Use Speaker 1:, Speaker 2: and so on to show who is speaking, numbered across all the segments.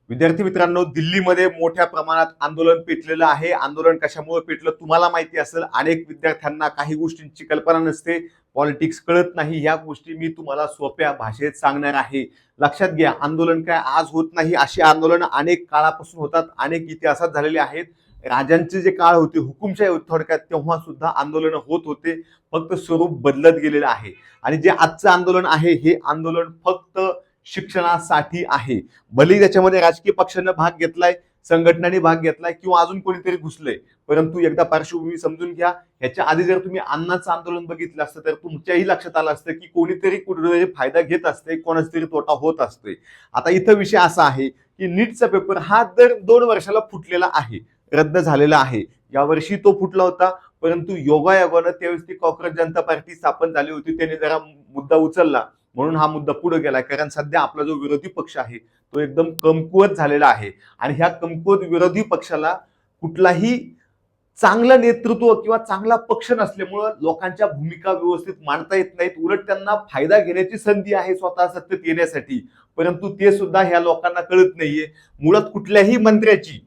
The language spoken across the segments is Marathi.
Speaker 1: विद्यार्थी मित्रांनो, दिल्लीमध्ये मोठ्या प्रमाणात आंदोलन पेटलेलं आहे. आंदोलन कशामुळे पेटलं तुम्हाला माहिती असेल. अनेक विद्यार्थ्यांना काही गोष्टींची कल्पना नसते, पॉलिटिक्स कळत नाही. या गोष्टी मी तुम्हाला सोप्या भाषेत सांगणार आहे. लक्षात घ्या, आंदोलन काय आज होत नाही. अशी आंदोलन अनेक काळापासून होतात, अनेक इतिहासात झालेले आहेत. राजांचे जे काळ होते, हुकुमशाही होती थोडक्यात, तेव्हा सुद्धा आंदोलन होत होते. फक्त स्वरूप बदलत गेलेलं आहे. आणि जे आजचं आंदोलन आहे, हे आंदोलन फक्त शिक्षणासाठी आहे. भले त्याच्यामध्ये राजकीय पक्षांनी भाग घेतलाय, संघटनांनी भाग घेतलाय किंवा अजून कोणीतरी घुसलंय, परंतु एकदा पार्श्वभूमी समजून घ्या. ह्याच्या आधी जर तुम्ही अण्णांचं आंदोलन बघितलं असतं तर तुमच्याही लक्षात आलं असतं की कोणीतरी कुठेतरी फायदा घेत असते, कोणाचा तरी तोटा होत असतोय. आता इथं विषय असा आहे की नीटचा पेपर हा दर 2 वर्षाला फुटलेला आहे, रद्द झालेला आहे. यावर्षी तो फुटला होता, परंतु योगायोगानं त्यावेळेस ती कॉक्रोच जनता पार्टी स्थापन झाली होती, त्याने जरा मुद्दा उचलला म्हणून हा मुद्दा पुढे गेलाय. कारण सध्या आपला जो विरोधी पक्ष आहे तो एकदम कमकुवत झालेला आहे आणि ह्या कमकुवत विरोधी पक्षाला कुठलाही चांगलं नेतृत्व किंवा चांगला पक्ष नसल्यामुळं लोकांच्या भूमिका व्यवस्थित मांडता येत नाहीत. उलट त्यांना फायदा घेण्याची संधी आहे स्वतः सत्तेत येण्यासाठी, परंतु ते सुद्धा ह्या लोकांना कळत नाहीये. मुळात कुठल्याही मंत्र्याची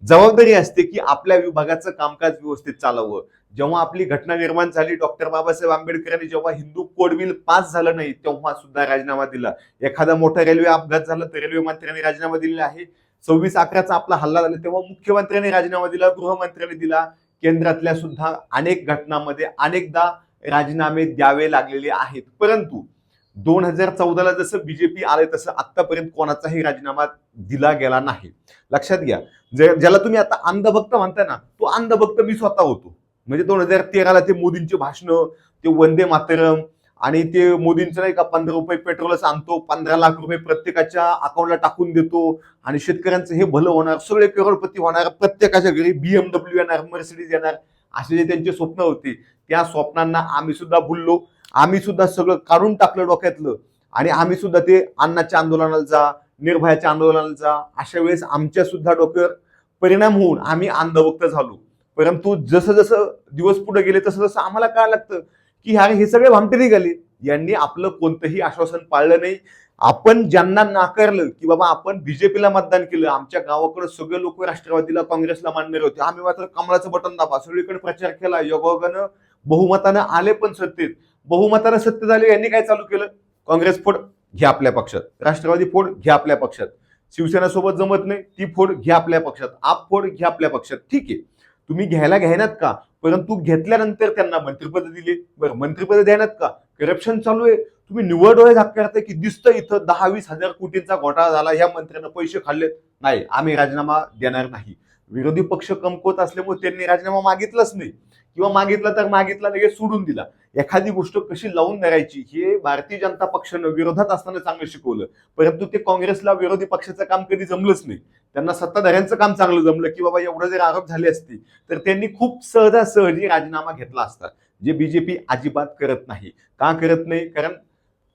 Speaker 1: जबाबदारी असते की आपल्या विभागाचं कामकाज व्यवस्थित चालावं. जेव्हा आपली घटना निर्माण झाली, डॉक्टर बाबासाहेब आंबेडकरांनी जेव्हा हिंदू कोड बिल पास झालं नाही तेव्हा सुद्धा राजीनामा दिला. एखादा मोठा रेल्वे अपघात झाला तर रेल्वे मंत्र्यांनी राजीनामा दिलेला आहे. 26/11चा आपला हल्ला झाला तेव्हा मुख्यमंत्र्यांनी राजीनामा दिला, गृहमंत्र्यांनी दिला. केंद्रातल्या सुद्धा अनेक घटनांमध्ये अनेकदा राजीनामे द्यावे लागलेले आहेत. परंतु 2014ला जसं बीजेपी आले तसं आतापर्यंत कोणाचाही राजीनामा दिला गेला नाही. लक्षात घ्या, ज्याला तुम्ही आता अंधभक्त म्हणताय ना, तो अंधभक्त मी स्वतः होतो. म्हणजे 2013ला ते मोदींचे भाषण, ते वंदे मातरम आणि ते मोदींचं नाही का 15 रुपये पेट्रोलच आणतो, 15 लाख रुपये प्रत्येकाच्या अकाउंटला टाकून देतो आणि शेतकऱ्यांचं हे भलं होणार, सगळे करोडपती होणार, प्रत्येकाच्या घरी BMW येणार, मर्सिडीज येणार, असे जे त्यांचे स्वप्न होते, त्या स्वप्नांना आम्ही सुद्धा भुललो. आम्ही सुद्धा सगळं काढून टाकलं डोक्यातलं आणि आम्ही सुद्धा ते अण्णाच्या आंदोलनाला जा, निर्भयाच्या आंदोलनाला जा, अशा वेळेस आमच्या सुद्धा डोक्यावर परिणाम होऊन आम्ही अंधभक्त झालो. परंतु जसं जसं दिवस पुढे गेले तसं तसं आम्हाला काय लागतं की हे सगळे भामटे निघाले, यांनी आपलं कोणतंही आश्वासन पाळलं नाही. आपण ज्यांना नाकारलं की बाबा आपण बीजेपीला मतदान केलं, आमच्या गावाकडे सगळे लोक राष्ट्रवादीला, काँग्रेसला मानणारे होते, आम्ही मात्र कमळाचं बटन दाबा, सगळीकडे प्रचार केला, योगायोगानं बहुमतानं आले पण सत्तेत. बहुमतानं सत्य झाले, यांनी काय चालू केलं? काँग्रेस फोड, घ्या आपल्या पक्षात. राष्ट्रवादी फोड, घ्या आपल्या पक्षात. शिवसेना सोबत जमत नाही, ती फोड, घ्या आपल्या पक्षात. आप फोड, घ्या आपल्या पक्षात. ठीक आहे, तुम्ही घ्यायला घेण्यात का, परंतु घेतल्यानंतर त्यांना मंत्रिपद दिले. बरं, मंत्रिपद देण्यात का, करप्शन चालू आहे. तुम्ही निवड डोळे झाकताय की दिसतं इथं 10-20 हजार कोटींचा घोटाळा झाला, ह्या मंत्र्यांना पैसे खाल्लेत. नाही, आम्ही राजीनामा देणार नाही. विरोधी पक्ष कमकुवत असल्यामुळे त्यांनी राजीनामा मागितलाच नाही, किंवा मागितला तर मागितला लगेच सोडून दिला. एखादी गोष्ट कशी लावून धरायची हे भारतीय जनता पक्षानं विरोधात असताना चांगलं शिकवलं, परंतु ते काँग्रेसला विरोधी पक्षाचं काम कधी जमलंच नाही. त्यांना सत्ताधाऱ्यांचं काम चांगलं जमलं की बाबा एवढं जर आरोप झाले असते तर त्यांनी खूप सहजासहजी राजीनामा घेतला असता, जे बीजेपी अजिबात करत नाही. का करत नाही? कारण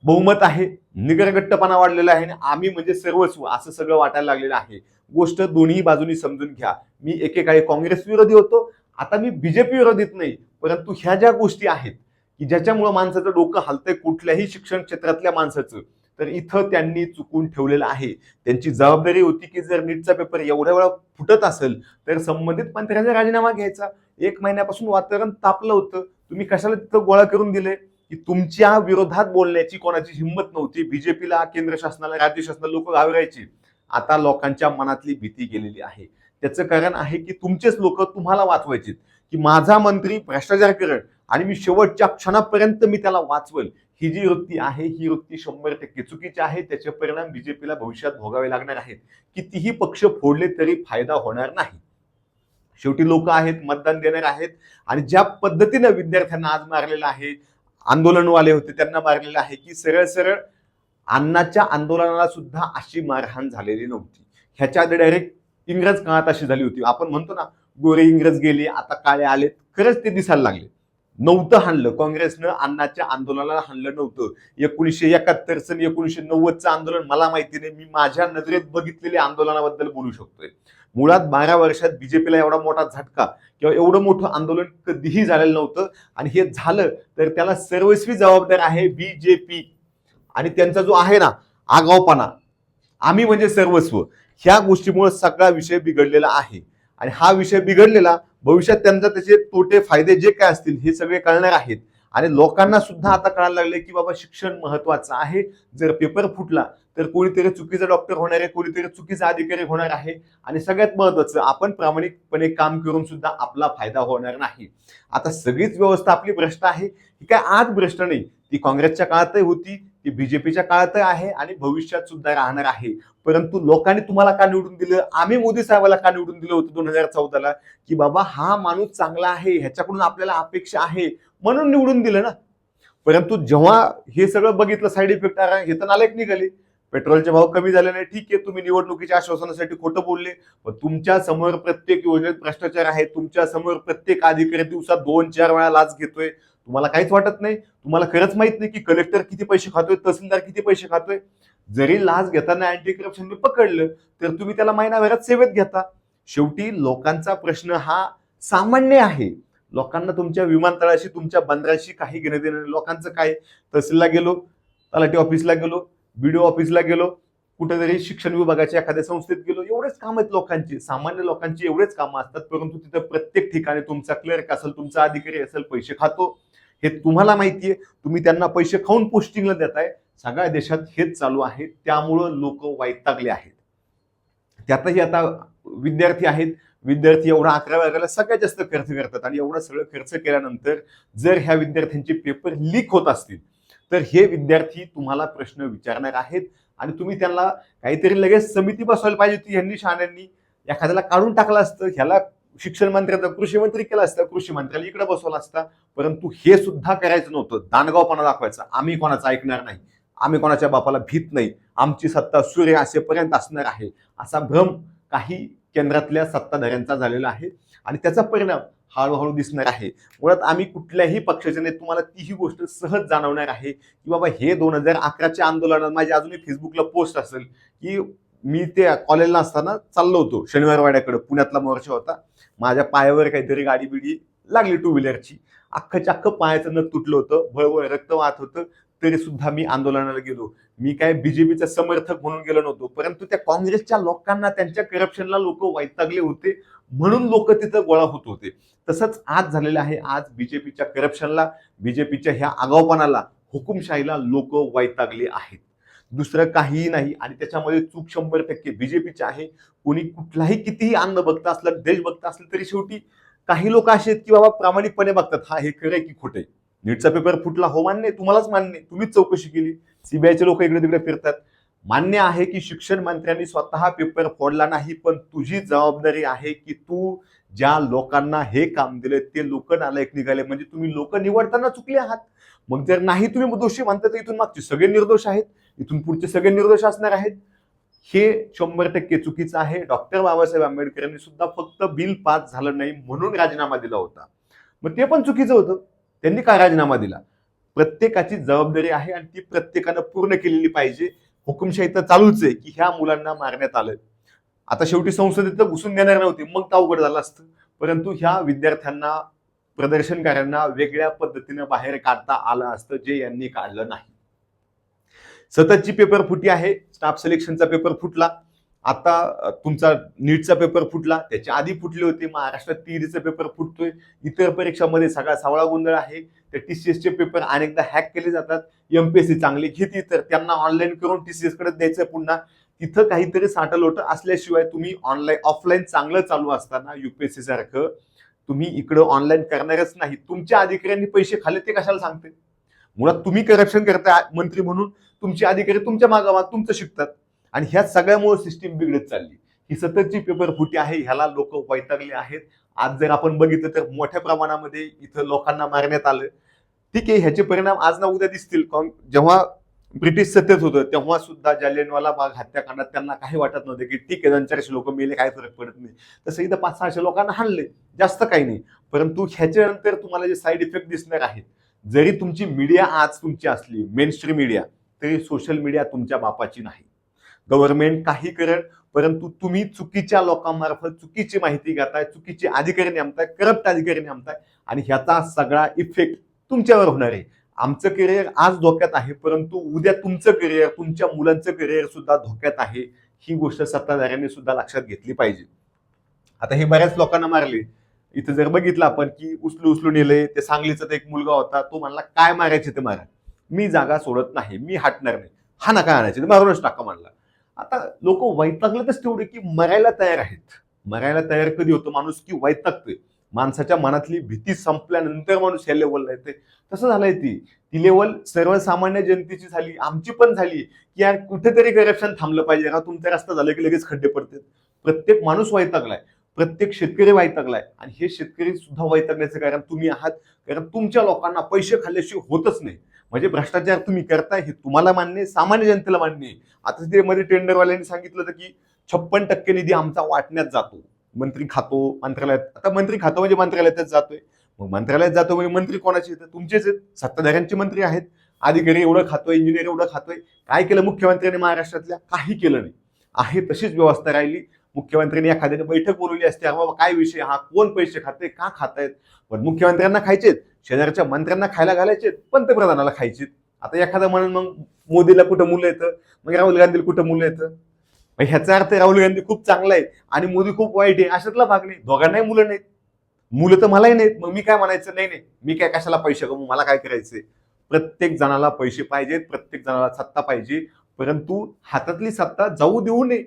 Speaker 1: बहुमत आहे, निगरगट्टपणा वाढलेला आहे आणि आम्ही म्हणजे सर्वस्व असं सगळं वाटायला लागलेलं आहे. गोष्ट दोन्ही बाजूनी समजून घ्या. मी एकेकाळी काँग्रेस विरोधी होतो, आता मी बीजेपी विरोधीत नाही, परंतु ह्या ज्या गोष्टी आहेत की ज्याच्यामुळे माणसाचं डोकं हलतंय कुठल्याही शिक्षण क्षेत्रातल्या माणसाचं, तर इथं त्यांनी चुकून ठेवलेलं आहे. त्यांची जबाबदारी होती की जर नीटचा पेपर एवढ्या वेळा फुटत असेल तर संबंधित मंत्र्यांचा राजीनामा घ्यायचा. 1 महिन्यापासून वातावरण तापलं होतं, तुम्ही कशाला तिथं गोळा करून दिले की तुमच्या विरोधात बोलण्याची कोणाची हिंमत नव्हती. बीजेपीला, केंद्र शासनाला, राज्य शासनाला लोक घाबरायची. आता लोकांच्या मनातली भीती गेलेली आहे. त्याचं कारण आहे की तुमचेच लोक तुम्हाला वाचवायचे की माझा मंत्री भ्रष्टाचार करेल आणि मी शेवटच्या क्षणापर्यंत मी त्याला वाचवेल. ही जी वृत्ती आहे, ही वृत्ती 100% चुकीची आहे. त्याचे परिणाम बीजेपीला भविष्यात भोगावे लागणार आहेत. कितीही पक्ष फोडले तरी फायदा होणार नाही. शेवटी लोक आहेत, मतदान देणार आहेत आणि ज्या पद्धतीनं विद्यार्थ्यांना आज मारलेलं आहे, आंदोलनवाले होते त्यांना मारलेलं आहे की सरळ सरळ अण्णाच्या आंदोलनाला सुद्धा अशी मारहाण झालेली नव्हती. ह्याच्या आधी डायरेक्ट इंग्रज काळात अशी झाली होती. आपण म्हणतो ना, गोरे इंग्रज गेले आता काळे आलेत, खरंच ते दिसायला लागले. नव्हतं हाणलं काँग्रेसनं, अण्णाच्या आंदोलनाला हाणलं नव्हतं. 1971 आणि 1990चं आंदोलन मला माहिती नाही, मी माझ्या नजरेत बघितलेल्या आंदोलनाबद्दल बोलू शकतोय. मुळात 12 वर्षात बीजेपीला एवढा मोठा झटका किंवा एवढं मोठं आंदोलन कधीही झालेलं नव्हतं आणि हे झालं तर त्याला सर्वस्वी जबाबदार आहे बीजेपी आणि त्यांचा जो आहे ना आगाऊपणा, आम्ही म्हणजे सर्वस्व. ह्या गोष्टीमुळे सगळा विषय बिघडलेला आहे. आणि हा विषय बिघडलेला भविष्यात त्यांचा त्याचे तोटे फायदे जे काय असतील हे सगळे कळणार आहेत. आणि लोकांना सुद्धा आता कळायला लागले की बाबा शिक्षण महत्वाचं आहे. जर पेपर फुटला तर कोणीतरी चुकीचा डॉक्टर होणार आहे, कोणीतरी चुकीचा अधिकारी होणार आहे. आणि सगळ्यात महत्वाचं आपण प्रामाणिकपणे काम करून सुद्धा आपला फायदा होणार नाही. आता सगळीच व्यवस्था आपली भ्रष्ट आहे. ही काय आज भ्रष्ट नाही, ती काँग्रेसच्या काळातही होती, ती बीजेपीच्या काळातही आहे आणि भविष्यात सुद्धा राहणार आहे. परंतु लोकांनी तुम्हाला का निवडून दिलं? आम्ही मोदी साहेबाला का निवडून दिलं होतं 2014ला? की बाबा हा माणूस चांगला आहे, ह्याच्याकडून आपल्याला अपेक्षा आहे म्हणून निवडून दिलं ना. परंतु जेव्हा हे सगळं बघितलं साईड इफेक्ट हे तर नालायक निघाले. पेट्रोलचे भाव कमी झाले नाही, ठीक आहे, तुम्ही निवडणुकीच्या आश्वासनासाठी खोटं बोलले, पण तुमच्या समोर प्रत्येक योजनेत भ्रष्टाचार आहे. तुमच्या समोर प्रत्येक अधिकारी दिवसात 2-4 वेळा लाच घेतोय. तुम्हाला काहीच वाटत नाही? तुम्हाला खरंच माहित नाही की कलेक्टर किती पैसे खातोय, तहसीलदार किती पैसे खातोय? जरी लाच घेताना अँटी करप्शन पकडलं तर तुम्ही त्याला महिनाभरात सेवेत घेता. शेवटी लोकांचा प्रश्न हा सामान्य आहे. लोकांना तुमच्या विमानतळाशी, तुमच्या बंदराशी काही घेणं देणं नाही. लोकांचं काय, तहसीलला गेलो, तलाठी ऑफिसला गेलो, बीडीओ ऑफिसला गेलो, कुठेतरी शिक्षण विभागाच्या एखाद्या संस्थेत गेलो, एवढेच काम आहेत लोकांची, सामान्य लोकांची एवढेच कामं असतात. परंतु तिथं प्रत्येक ठिकाणी तुमचा क्लर्क असेल, तुमचा अधिकारी असेल, पैसे खातो. हे तुम्हाला माहितीये. तुम्ही त्यांना पैसे खाऊन पोस्टिंगला देताय. सगळ्या देशात हेच चालू आहे. त्यामुळं लोक वैतागले आहेत. त्यातही आता विद्यार्थी आहेत. विद्यार्थी एवढा 11वी सगळ्यात जास्त खर्च करतात आणि एवढा सगळं खर्च केल्यानंतर जर ह्या विद्यार्थ्यांचे पेपर लीक होत असतील तर हे विद्यार्थी तुम्हाला प्रश्न विचारणार आहेत. आणि तुम्ही त्यांना काहीतरी लगेच समिती बसवायला पाहिजे होती. ह्यांनी शहाण्यांनी एखाद्याला काढून टाकलं असतं, ह्याला शिक्षण मंत्र्याचा कृषी मंत्री केला असता, कृषी मंत्र्याला इकडे बसवला असता. परंतु हे सुद्धा करायचं नव्हतं. दांडगावपणा दाखवायचा, आम्ही कोणाचं ऐकणार नाही, आम्ही कोणाच्या बापाला भीत नाही, आमची सत्ता सूर्य असेपर्यंत असणार आहे, असा भ्रम काही केंद्रातल्या सत्ताधाऱ्यांचा झालेला आहे. आणि त्याचा परिणाम हळूहळू दिसणार आहे. मुळात आम्ही कुठल्याही पक्षाचे नाही, तुम्हाला तीही गोष्ट सहज जाणवणार आहे की बाबा हे 2011च्या आंदोलनात माझी अजूनही फेसबुकला पोस्ट असेल की मी ते कॉलेजला असताना चाललो होतो शनिवारवाड्याकडे, पुण्यातला मोर्चा होता. माझ्या पायावर काहीतरी गाडी बिडी लागली टू व्हीलरची, अख्खच्या अख्खं पायाचं नख तुटलं होतं, भळभळ रक्त वाहत होतं, तरी सुद्धा मी आंदोलनाला गेलो. मी काय बीजेपीचा समर्थक म्हणून गेलो नव्हतो, परंतु त्या काँग्रेसच्या लोकांना, त्यांच्या करप्शनला लोक वैतागले होते म्हणून लोक तिथं गोळा होत होते. तसंच आज झालेलं आहे. आज बीजेपीच्या करप्शनला, बीजेपीच्या ह्या आगाऊपणाला, हुकुमशाहीला लोक वैतागले आहेत. दुसरं काहीही नाही. आणि त्याच्यामध्ये चूक 100% बीजेपीची आहे. कोणी कुठलाही कितीही अन्न बघता असलं, देश बघता असलं, तरी शेवटी काही लोक असे आहेत की बाबा प्रामाणिकपणे बघतात, हा हे खरंय की खोटंय. नीटचा पेपर फुटला, हो मान्य, तुम्हालाच मान्य, तुम्हीच चौकशी केली, सीबीआयचे लोक इकडे तिकडे फिरतात. मान्य आहे की शिक्षण मंत्र्यांनी स्वतः पेपर फोडला नाही, पण तुझी जबाबदारी आहे की तू ज्या लोकांना हे काम दिले ते लोक नालायक निघाले, म्हणजे तुम्ही लोक निवडताना चुकले आहात. मग जर नाही तुम्ही दोषी म्हणता तर इथून मागचे सगळे निर्दोष आहेत, इथून पुढचे सगळे निर्दोष असणार आहेत. हे 100% चुकीचं आहे. डॉक्टर बाबासाहेब आंबेडकरांनी सुद्धा फक्त बिल पास झालं नाही म्हणून राजीनामा दिला होता, मग ते पण चुकीचं होतं. त्यांनी काय राजीनामा दिला? प्रत्येकाची जबाबदारी आहे आणि ती प्रत्येकानं पूर्ण केलेली पाहिजे. हुकुमशाही तर चालूच आहे की ह्या मुलांना मारण्यात आलं. आता शेवटी संसदेत घुसून देणार नव्हती, मग तर अवघड झालं असतं. परंतु ह्या विद्यार्थ्यांना, प्रदर्शनकाऱ्यांना वेगळ्या पद्धतीने बाहेर काढता आलं असतं, जे यांनी काढलं नाही. सततची पेपर फुटी आहे. स्टाफ सिलेक्शनचा पेपर फुटला, आता तुमचा नीटचा पेपर फुटला, त्याच्या आधी फुटले होते. महाराष्ट्रात टीईडीचा पेपर फुटतोय. इतर परीक्षांमध्ये सगळा सावळा गोंधळ आहे. ते टीसीएसचे पेपर अनेकदा हॅक केले जातात. एमपीएससी चांगली घेते तर त्यांना ऑनलाईन करून टीसीएस कडे द्यायचं पुन्हा. तिथं काहीतरी साठलोट असल्याशिवाय तुम्ही ऑनलाईन, ऑफलाईन चांगलं चालू असताना युपीएससी सारखं तुम्ही इकडं ऑनलाईन करणारच नाही. तुमच्या अधिकाऱ्यांनी पैसे खाल्ले ते कशाला सांगते? मुळात तुम्ही करप्शन करताय मंत्री म्हणून, तुमचे अधिकारी तुमच्या मागामाग तुमचं शिकतात आणि ह्या सगळ्यामुळे सिस्टीम बिघडत चालली. ही सततची पेपर फुटी आहे, ह्याला लोक वैतागले आहेत. आज जर आपण बघितलं तर मोठ्या प्रमाणामध्ये इथं लोकांना मारण्यात आलं. ठीक आहे, ह्याचे परिणाम आज ना उद्या दिसतील. जेव्हा ब्रिटिश सत्तेत होतं तेव्हा सुद्धा जालियनवाला बाग हत्याकांडात त्यांना काही वाटत नव्हते की ठीक आहे 200-400 लोक मेले, काही फरक पडत नाही. तसं इथं 500-600 लोकांना हाणले, जास्त काही नाही. परंतु ह्याच्यानंतर तुम्हाला जे साईड इफेक्ट दिसणार आहेत, जरी तुमची मीडिया आज तुमची असली, मेन स्ट्रीम मीडिया, तरी सोशल मीडिया तुमच्या बापाची नाही. गव्हर्नमेंट काही करेल, परंतु तुम्ही चुकीच्या लोकांमार्फत चुकीची माहिती घेताय, चुकीचे अधिकारी नेमताय, करप्ट अधिकारी नेमताय आणि ह्याचा सगळा इफेक्ट तुमच्यावर होणार आहे. आमचं करिअर आज धोक्यात आहे, परंतु उद्या तुमचं करिअर, तुमच्या मुलांचं करिअर सुद्धा धोक्यात आहे. ही गोष्ट सत्ताधाऱ्यांनी सुद्धा लक्षात घेतली पाहिजे. आता हे बऱ्याच लोकांना मारले. इथं जर बघितलं आपण की उचलू नेले, ते सांगलीचा एक मुलगा होता, तो म्हणला काय मारायचे ते मारा, मी जागा सोडत नाही, मी हटणार नाही, हा नका आणायचे, मारूनच टाका म्हणला. आता लोक वैतागलेच तेवढे की मरायला तयार आहेत. मरायला तयार कधी होतो माणूस की वैतागतोय. माणसाच्या मनातली भीती संपल्यानंतर माणूस या लेवलला येते. तसं झालंय ती लेवल सर्वसामान्य जनतेची झाली, आमची पण झाली की यार कुठेतरी करप्शन थांबलं पाहिजे. का तुमचा रस्ता झाला की लगेच खड्डे पडतात. प्रत्येक माणूस वैतागलाय, प्रत्येक शेतकरी वैतागलाय. आणि हे शेतकरी सुद्धा वैतागण्याचं कारण तुम्ही आहात. कारण तुमच्या लोकांना पैसे खाल्ल्याशिवाय होतच नाही. म्हणजे भ्रष्टाचार तुम्ही करताय हे तुम्हाला मान्य आहे, सामान्य जनतेला मान्य आहे. आता ते मध्ये टेंडरवाल्यांनी सांगितलं होतं की 56% निधी आमचा वाटण्यात जातो, मंत्री खातो मंत्रालयात. आता मंत्री खातो म्हणजे मंत्रालयातच जातोय. मग मंत्रालयात जातो म्हणजे मंत्री कोणाचे आहेत? तुमचेच आहेत, सत्ताधाऱ्यांचे मंत्री आहेत. अधिकारी एवढं खातोय, इंजिनियर एवढं खातोय. काय केलं मुख्यमंत्र्यांनी महाराष्ट्रातल्या? काही केलं नाही. आहे तशीच व्यवस्था राहिली. मुख्यमंत्र्यांनी एखाद्याने बैठक बोलवली असते, बाबा काय विषय, हा कोण पैसे खाते, का खातायत? पण मुख्यमंत्र्यांना खायचेत, शेजारच्या मंत्र्यांना खायला घालायचे, पंतप्रधानाला खायचे. आता एखादा म्हणून मग मोदीला कुठं मुलं येतं, मग राहुल गांधीला कुठं मुलं येतं. ह्याचा अर्थ राहुल गांधी खूप चांगला आहे आणि मोदी खूप वाईट आहे अशातला भाग नाही. दोघांनाही मुलं नाहीत, मुलं तर मलाही नाहीत. मग मी काय म्हणायचं, नाही नाही मी काय कशाला पैसे कमवू, मला काय करायचंय. प्रत्येक जणाला पैसे पाहिजेत, प्रत्येक जणाला सत्ता पाहिजे, परंतु हातातली सत्ता जाऊ देऊ नये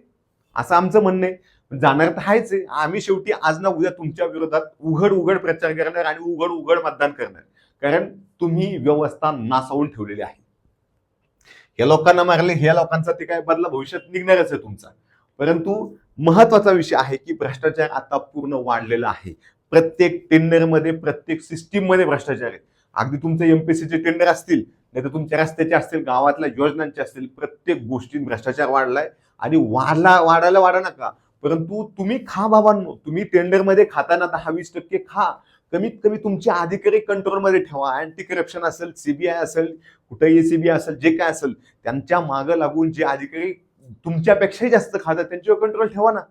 Speaker 1: असं आमचं म्हणणं आहे. जाणार तर आहेच आहे. आम्ही शेवटी आज ना उद्या तुमच्या विरोधात उघड उघड प्रचार करणार आणि उघड उघड मतदान करणार. कारण तुम्ही व्यवस्था नासावून ठेवलेली आहे. या लोकांना मारले, ह्या लोकांचा ते काय बदला भविष्यात निघणारच आहे तुमचा. परंतु महत्वाचा विषय आहे की भ्रष्टाचार आता पूर्ण वाढलेला आहे. प्रत्येक टेंडरमध्ये, प्रत्येक सिस्टीममध्ये भ्रष्टाचार आहे. अगदी तुमचे एमपीएससीचे टेंडर असतील, नाही तर तुमच्या रस्त्याचे असतील, गावातल्या योजनांचे असतील, प्रत्येक गोष्टीत भ्रष्टाचार वाढलाय. आणि वाढायला नका, परंतु तुम्ही खा बाबांनो. तुम्ही टेंडरमध्ये खाताना 10-20% खा. कमीत कमी तुमचे अधिकारी कंट्रोलमध्ये ठेवा. अँटी करप्शन असेल, सीबीआय असेल, कुठेही सीबीआय असेल, जे काय असेल, त्यांच्या मागे लागून जे अधिकारी तुमच्यापेक्षाही जास्त खातात त्यांच्यावर कंट्रोल ठेवा ना.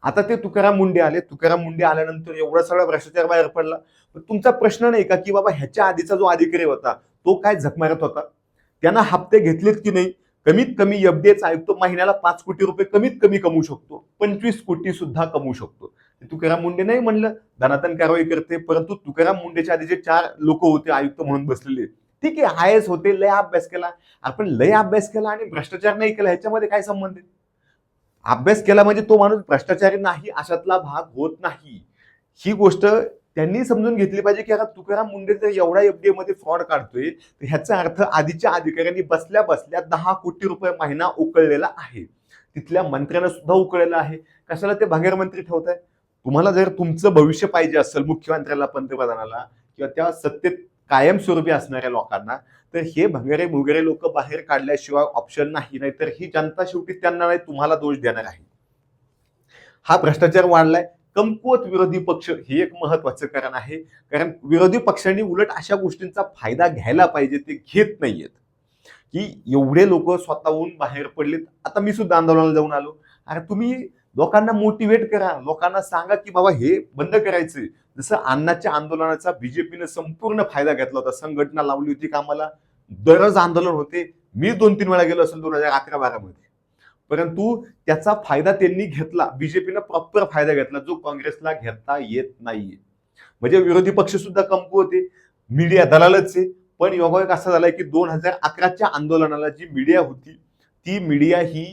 Speaker 1: आता ते तुकाराम मुंडे आले. तुकाराम मुंडे आल्यानंतर एवढा सगळा भ्रष्टाचार बाहेर पडला. पण तुमचा प्रश्न नाही का की बाबा ह्याच्या आधीचा जो अधिकारी होता तो काय झक मारत होता, त्यांना हप्ते घेतलेत की नाही? कमीत कमी एफडीएचा आयुक्त महिन्याला 5 कोटी रुपये कमीत कमी कमवू शकतो, 25 कोटी सुद्धा कमवू शकतो. तुकाराम मुंडे नाही म्हणलं धनातन कारवाई करते, परंतु तुकाराम मुंडेच्या आधी जे 4 लोक होते आयुक्त म्हणून बसलेले, ठीक आहे आय एस होते, लय अभ्यास केला. आपण लय अभ्यास केला आणि भ्रष्टाचार नाही केला, ह्याच्यामध्ये काय संबंध आहे? अभ्यास केला म्हणजे तो माणूस भ्रष्टाचारी नाही अशातला भाग होत नाही. ही गोष्ट त्यांनी समजून घेतली पाहिजे की आता तुकाराम मुंडे जर एवढा एफडीए मध्ये फ्रॉड काढतोय तर ह्याचा अर्थ आधीच्या अधिकाऱ्यांनी बसल्या बसल्या 10 कोटी रुपये महिना उकळलेला आहे. तिथल्या मंत्र्यांना सुद्धा उकळलेला आहे. कशाला ते भांगेर मंत्री ठेवताय? तुम्हाला जर तुमचं भविष्य पाहिजे असेल, मुख्यमंत्र्याला, पंतप्रधानाला किंवा त्या सत्तेत कायमस्वरूपी असणाऱ्या लोकांना, तर हे भंगारे भुगारे लोक बाहेर काढल्याशिवाय ऑप्शन नाही. नाहीतर ही जनता शेवटी त्यांना नाही तुम्हाला दोष देणार आहे. हा भ्रष्टाचार वाढलाय. कमकुवत विरोधी पक्ष हे एक महत्वाचं कारण आहे. कारण विरोधी पक्षांनी उलट अशा गोष्टींचा फायदा घ्यायला पाहिजे, ते घेत नाहीयेत. की एवढे लोक स्वतःहून बाहेर पडलेत. आता मी सुद्धा आंदोलनाला जाऊन आलो. अरे तुम्ही लोकांना मोटिवेट करा, लोकांना सांगा की बाबा हे बंद करायचंय. जसं अण्णाच्या आंदोलनाचा बीजेपीने संपूर्ण फायदा घेतला होता, संघटना लावली होती कामाला, दररोज आंदोलन होते. मी 2-3 वेळा गेलो असेल 2011-12 मध्ये. परंतु त्याचा फायदा त्यांनी घेतला, बीजेपीनं प्रॉपर फायदा घेतला, जो काँग्रेसला घेता येत नाहीये. म्हणजे विरोधी पक्ष सुद्धा कमकुवत होते, मीडिया दलालच आहे. पण योगायोग असा झालाय की 2011च्या आंदोलनाला जी मीडिया होती ती मीडिया ही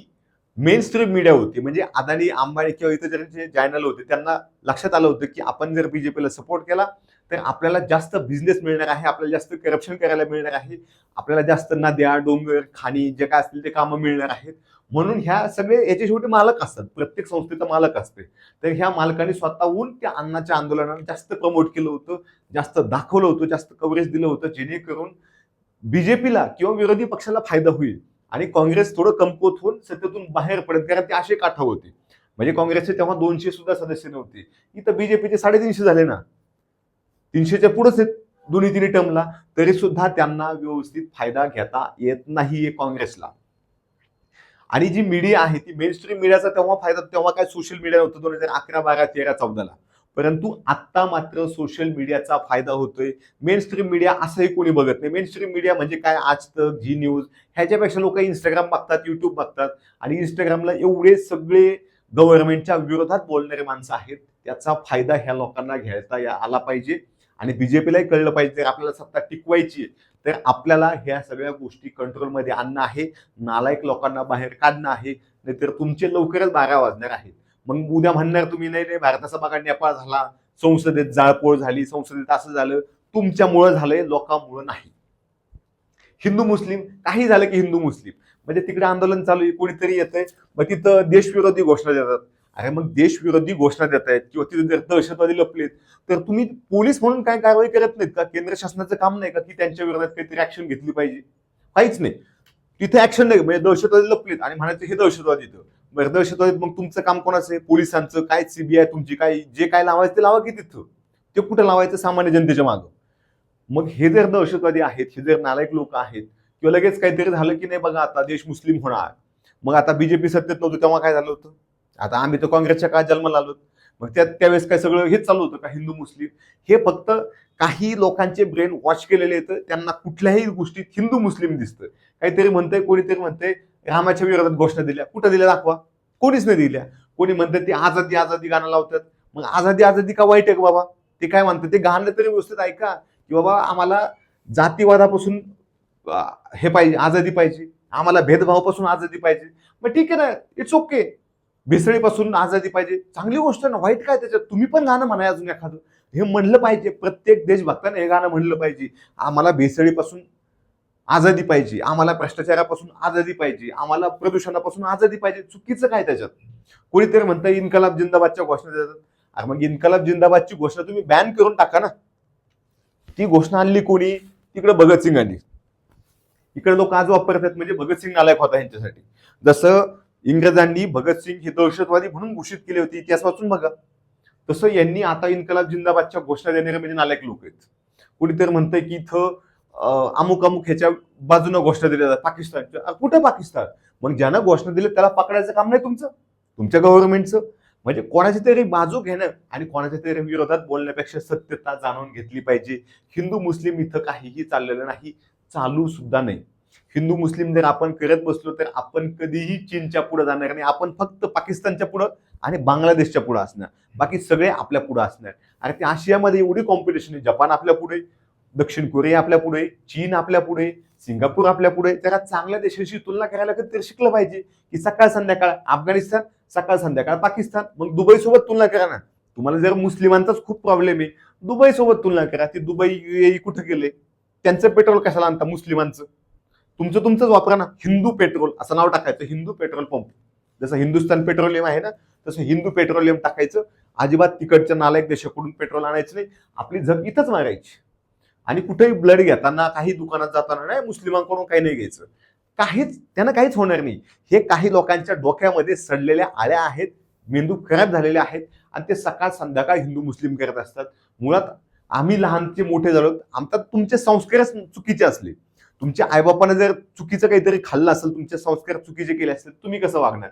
Speaker 1: मेन स्ट्रीम मीडिया होती. म्हणजे अदानी, अंबानी किंवा इतर जे चॅनल होते त्यांना लक्षात आलं होतं की आपण जर बीजेपीला सपोर्ट केला तर आपल्याला जास्त बिझनेस मिळणार आहे, आपल्याला जास्त करप्शन करायला मिळणार आहे, आपल्याला जास्त नद्या, डोंगर, खाणी जे काय असतील ते कामं मिळणार आहेत. म्हणून ह्या सगळे याचे शेवटी मालक असतात, प्रत्येक संस्थेचा मालक असते. तर ह्या मालकाने स्वतःहून त्या अण्णाच्या आंदोलनाला जास्त प्रमोट केलं होतं, जास्त दाखवलं होतं, जास्त कव्हरेज दिलं होतं, जेणेकरून बीजेपीला किंवा विरोधी पक्षाला फायदा होईल आणि काँग्रेस थोडं कमकुवत होऊन सत्तेतून बाहेर पडेल. कारण ते असे काठा होते. म्हणजे काँग्रेसचे तेव्हा 200 सुद्धा सदस्य नव्हते. इथं बीजेपीचे 350 झाले ना, 300च्या पुढेच आहेत दोन्ही तिन्ही टर्मला. तरी सुद्धा त्यांना व्यवस्थित फायदा घेता येत नाहीये काँग्रेसला. आणि जी मीडिया आहे ती मेन स्ट्रीम मीडियाचा तेव्हा फायदा, तेव्हा काय सोशल मीडिया नव्हतं 2011, 12, 13, 14ला. परंतु आत्ता मात्र सोशल मीडियाचा फायदा होतोय. मेन स्ट्रीम मीडिया असंही कोणी बघत नाही. मेन स्ट्रीम मीडिया म्हणजे काय, आज तक, झी न्यूज, ह्याच्यापेक्षा लोक इंस्टाग्राम बघतात, युट्यूब बघतात आणि इंस्टाग्रामला एवढे सगळे गव्हर्नमेंटच्या विरोधात बोलणारे माणसं आहेत. त्याचा फायदा ह्या लोकांना घ्यायचा आला पाहिजे आणि बीजेपीलाही कळलं पाहिजे, जर आपल्याला सत्ता टिकवायची आहे तर आपल्याला ह्या सगळ्या गोष्टी कंट्रोलमध्ये आणणं आहे, नालायक लोकांना बाहेर काढणं आहे, नाहीतर तुमचे लवकरच 12 वाजणार आहेत. मग उद्या म्हणणार तुम्ही, नाही नाही भारताचा बघा नेपाळ झाला, संसदेत जाळपोळ झाली, संसदेत असं झालं, तुमच्यामुळं झालंय, लोकांमुळं नाही. हिंदू मुस्लिम काही झालं की हिंदू मुस्लिम म्हणजे तिकडे आंदोलन चालू आहे, कोणीतरी येतंय मग तिथं देशविरोधी घोषणा देतात. अरे मग देशविरोधी घोषणा देत आहेत किंवा तिथे जर दहशतवादी लपलेत तर तुम्ही पोलीस म्हणून काय कारवाई करत नाहीत का? केंद्र शासनाचं काम नाही का की त्यांच्या विरोधात काहीतरी ऍक्शन घेतली पाहिजे? काहीच नाही. तिथे ऍक्शन नाही, म्हणजे दहशतवादी लपलेत आणि म्हणायचं हे दहशतवादी इथं. बरं दहशतवादी मग तुमचं काम कोणाचं आहे? पोलिसांचं काय, सीबीआय तुमची काय, जे काय लावायचं ते लावा की तिथं. ते कुठं लावायचं? सामान्य जनतेच्या मागं. मग हे जर दहशतवादी आहेत, हे जर नालायक लोक आहेत किंवा लगेच काहीतरी झालं की नाही बघा आता देश मुस्लिम होणार, मग आता बीजेपी सत्तेत नव्हतं तेव्हा काय झालं होतं? आता आम्ही तर काँग्रेसच्या काळात जन्माला आलो, मग त्यावेळेस काय सगळं हेच चालू होतं का हिंदू मुस्लिम? हे फक्त काही लोकांचे ब्रेन वॉश केलेले येतं, त्यांना कुठल्याही गोष्टीत हिंदू मुस्लिम दिसतं. काहीतरी म्हणतंय, कोणीतरी म्हणतंय रामाच्या विरोधात घोषणा दिल्या, कुठं दिल्या दाखवा? कोणीच नाही दिल्या. कोणी म्हणतं ते आझादी आझादी गाणं लावतात, मग आझादी आझादी का वाईट आहे बाबा? ते काय म्हणतात ते गाणं तरी व्यवस्थित ऐका की बाबा आम्हाला जातीवादापासून हे पाहिजे, आझादी पाहिजे, आम्हाला भेदभावापासून आझादी पाहिजे. मग ठीक आहे ना, इट्स ओके. भेसळीपासून आझादी पाहिजे, चांगली गोष्ट ना, वाईट काय त्याच्यात? तुम्ही पण गाणं म्हणा अजून एखादं, हे म्हणलं पाहिजे. प्रत्येक देशभक्ताने हे गाणं म्हणलं पाहिजे, आम्हाला भेसळीपासून आझादी पाहिजे, आम्हाला भ्रष्टाचारापासून आझादी पाहिजे, आम्हाला प्रदूषणापासून आझादी पाहिजे. चुकीचं काय त्याच्यात? कोणीतरी म्हणतं इन्कलाब जिंदाबादच्या घोषणा देतात. अरे मग इन्कलाब जिंदाबादची घोषणा तुम्ही बॅन करून टाका ना. ती घोषणा आणली कोणी? तिकडे भगतसिंग आणली. इकडे लोक आज वापरतात म्हणजे भगतसिंग नालायक होता यांच्यासाठी. जसं इंग्रजांनी भगतसिंग हे दहशतवादी म्हणून घोषित केले होते, इतिहास वाचून बघा, तसं यांनी आता इन्कलाब जिंदाबादच्या घोषणा देणारे म्हणजे नालायक लोक आहेत. कुणीतरी म्हणतंय की इथं अमुक अमुक ह्याच्या बाजूने घोषणा दिल्या जातात पाकिस्तानच्या. कुठं पाकिस्तान? मग ज्यानं घोषणा दिली त्याला पकडायचं काम नाही तुमचं, तुमच्या गव्हर्नमेंटचं. म्हणजे कोणाची तरी बाजू घेणं आणि कोणाच्या तरी विरोधात बोलण्यापेक्षा सत्यता जाणून घेतली पाहिजे. हिंदू मुस्लिम इथं काहीही चाललेलं नाही, चालू सुद्धा नाही. हिंदू मुस्लिम जर आपण करत बसलो तर आपण कधीही चीनच्या पुढे जाणार नाही. आपण फक्त पाकिस्तानच्या पुढं आणि बांगलादेशच्या पुढे असणार, बाकी सगळे आपल्या पुढे असणार. आणि ते आशियामध्ये एवढी कॉम्पिटिशन आहे, जपान आपल्या पुढे, दक्षिण कोरिया आपल्या पुढे, चीन आपल्या पुढे, सिंगापूर आपल्या पुढे. त्याला चांगल्या देशाशी तुलना करायला कधी शिकलं पाहिजे की सकाळ संध्याकाळ अफगाणिस्तान, सकाळ संध्याकाळ पाकिस्तान. मग दुबई सोबत तुलना करा ना. तुम्हाला जर मुस्लिमांचाच खूप प्रॉब्लेम आहे, दुबई सोबत तुलना करा. ती दुबई UAE कुठं गेले? त्यांचं पेट्रोल कशाला आणता मुस्लिमांचं? तुमचंच वापरा ना. हिंदू पेट्रोल असं नाव टाकायचं, हिंदू पेट्रोल पंप. जसं हिंदुस्तान पेट्रोलियम आहे ना, तसं हिंदू पेट्रोलियम टाकायचं. अजिबात तिकडच्या नालायक देशाकडून पेट्रोल आणायचं नाही, आपली झक इथंच मारायची. आणि कुठेही ब्लड घेताना, काही दुकानात जाताना नाही मुस्लिमांकडून काही नाही घ्यायचं, त्यांना काहीच होणार नाही. हे काही लोकांच्या डोक्यामध्ये सडलेल्या आळ्या आहेत, मेंदू खराब झालेले आहेत आणि ते सकाळ संध्याकाळ हिंदू मुस्लिम करत असतात. मुळात आम्ही लहानचे मोठे झालो, आमच्यात तुमचे संस्कारच चुकीचे असले, तुमच्या आईबापाने जर चुकीचं काहीतरी खाल्लं असेल, तुमचे संस्कार चुकीचे केले असतील, तुम्ही कसं वागणार?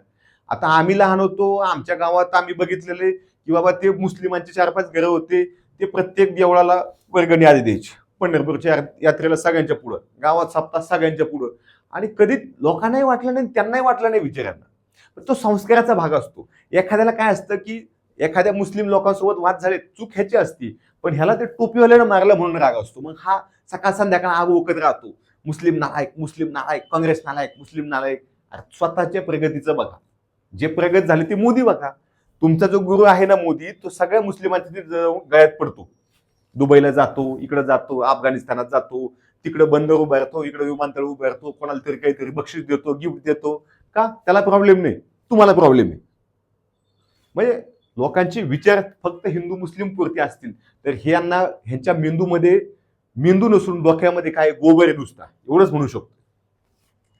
Speaker 1: आता आम्ही लहान होतो, आमच्या गावात आम्ही बघितलेले की बाबा ते मुस्लिमांचे 4-5 घरं होते, ते प्रत्येक देवळाला वर्गणी आधी द्यायची, पंढरपूरच्या यात्रेला सगळ्यांच्या पुढं, गावात सप्ताह सगळ्यांच्या पुढं. आणि कधी लोकांनाही वाटलं नाही, त्यांनाही वाटलं नाही विचारांना. तो संस्काराचा भाग असतो. एखाद्याला काय असतं की एखाद्या मुस्लिम लोकांसोबत वाद झाले, चूक ह्याची असती, पण ह्याला ते टोपीवाल्यानं मारलं म्हणून राग असतो. मग हा सकाळ संध्याकाळ आग ओकत राहतो, मुस्लिम नालायक, मुस्लिम नालायक, काँग्रेस नालायक, मुस्लिम नालायक. स्वतःच्या प्रगतीचं बघा, जे प्रगत झाले ते मोदी बघा. तुमचा जो गुरु आहे ना मोदी, तो सगळ्या मुस्लिमांच्या गळ्यात पडतो. दुबईला जातो, इकडे जातो, अफगाणिस्तानात जातो, तिकडे बंदर उभारतो, इकडे विमानतळ उभारतो, कोणाला तरी काहीतरी बक्षीस देतो, गिफ्ट देतो. का? त्याला प्रॉब्लेम नाही, तुम्हाला प्रॉब्लेम आहे. म्हणजे लोकांचे विचार फक्त हिंदू मुस्लिम पुरते असतील तर ह्यांच्या मेंदूमध्ये मेंदू नसून डोक्यामध्ये काय गोबर आहे नुसता, एवढंच म्हणू शकतो.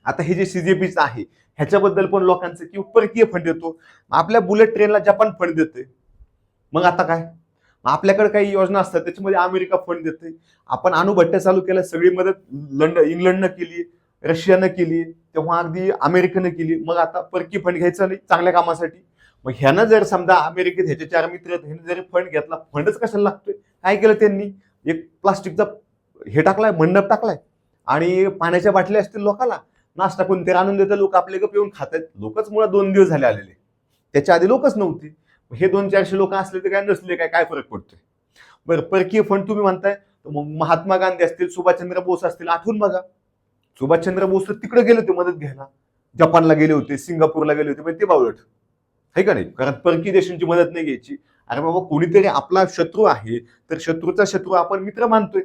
Speaker 1: आता हे जे CJPचं आहे ह्याच्याबद्दल पण लोकांचं की परकीय फंड येतो, आपल्या बुलेट ट्रेनला जपान फंड देते. मग आता काय? आपल्याकडे काही योजना असतात त्याच्यामध्ये अमेरिका फंड देते. आपण अणुभट्ट्या चालू केल्या, सगळी मदत इंग्लंडनं केली, रशियानं केली, तेव्हा अगदी अमेरिकेनं केली. मग आता परकीय फंड घ्यायचा नाही चांगल्या कामासाठी. मग ह्यानं जर समजा अमेरिकेत ह्याचे 4 मित्र आहेत, ह्याने जरी फंड घेतला, फंडच कशाला लागतोय? काय केलं त्यांनी? एक प्लास्टिकचा हे टाकलाय, मंडप टाकलाय आणि पाण्याच्या बाटल्या असतील लोकांना, नाश्ता कोणतरी आणून देतं, लोक आपले गप येऊन खातात. लोकच मुळात 2 दिवस झाले आलेले, त्याच्या आधी लोकच नव्हती. हे 200-400 लोक असले तर काय, नसले काय फरक पडतोय? बरं, परकीय फंड तुम्ही म्हणताय, महात्मा गांधी असतील, सुभाषचंद्र बोस असतील, आठवून बघा. सुभाषचंद्र बोस तिकडे गेले होते मदत घ्यायला, जपानला गेले होते, सिंगापूरला गेले होते, पण ते बावळट आहे का नाही? कारण परकीय देशांची मदत नाही घ्यायची. अरे बाबा, कोणीतरी आपला शत्रू आहे, तर शत्रूचा शत्रू आपण मित्र मानतोय.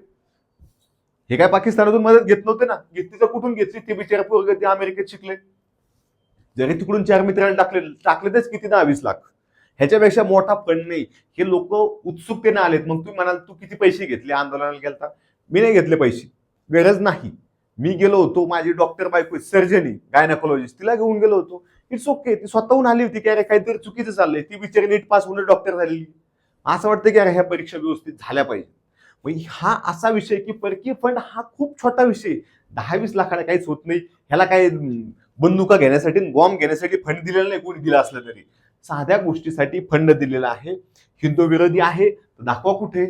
Speaker 1: हे काय पाकिस्तानातून मदत घेत नव्हते ना? घेतली तर कुठून घेतली? ते बिचारा पोरग ते अमेरिकेत शिकले, जरी तिकडून 4 मित्रांना टाकले तेच किती 10-20 लाख. ह्याच्यापेक्षा मोठा फंड नाही. हे लोक उत्सुकतेने आलेत. मग तुम्ही म्हणाल तू किती पैसे घेतले आंदोलनाला गेलता? मी नाही घेतले पैसे, गरज नाही. मी गेलो होतो, माझी डॉक्टर बायको सर्जनी गायनाकोलॉजिस्ट, तिला घेऊन गेलो होतो. It's okay. ती स्वतःहून आली होती की अरे काहीतरी चुकीचं चाललंय. ती बिचारी नीट पास होऊन डॉक्टर झालेली. असं वाटतं की अरे ह्या परीक्षा व्यवस्थित झाल्या पाहिजे. मग हा असा विषय की परकीय फंड हा खूप छोटा विषय, 10-20 लाखाला काहीच होत नाही. ह्याला काय बंदुका घेण्यासाठी, बॉम्ब घेण्यासाठी फंड दिलेला नाही. कोणी दिला असलं तरी साध्या गोष्टीसाठी फंड दिलेला आहे. हिंदू विरोधी आहे दाखवा कुठे?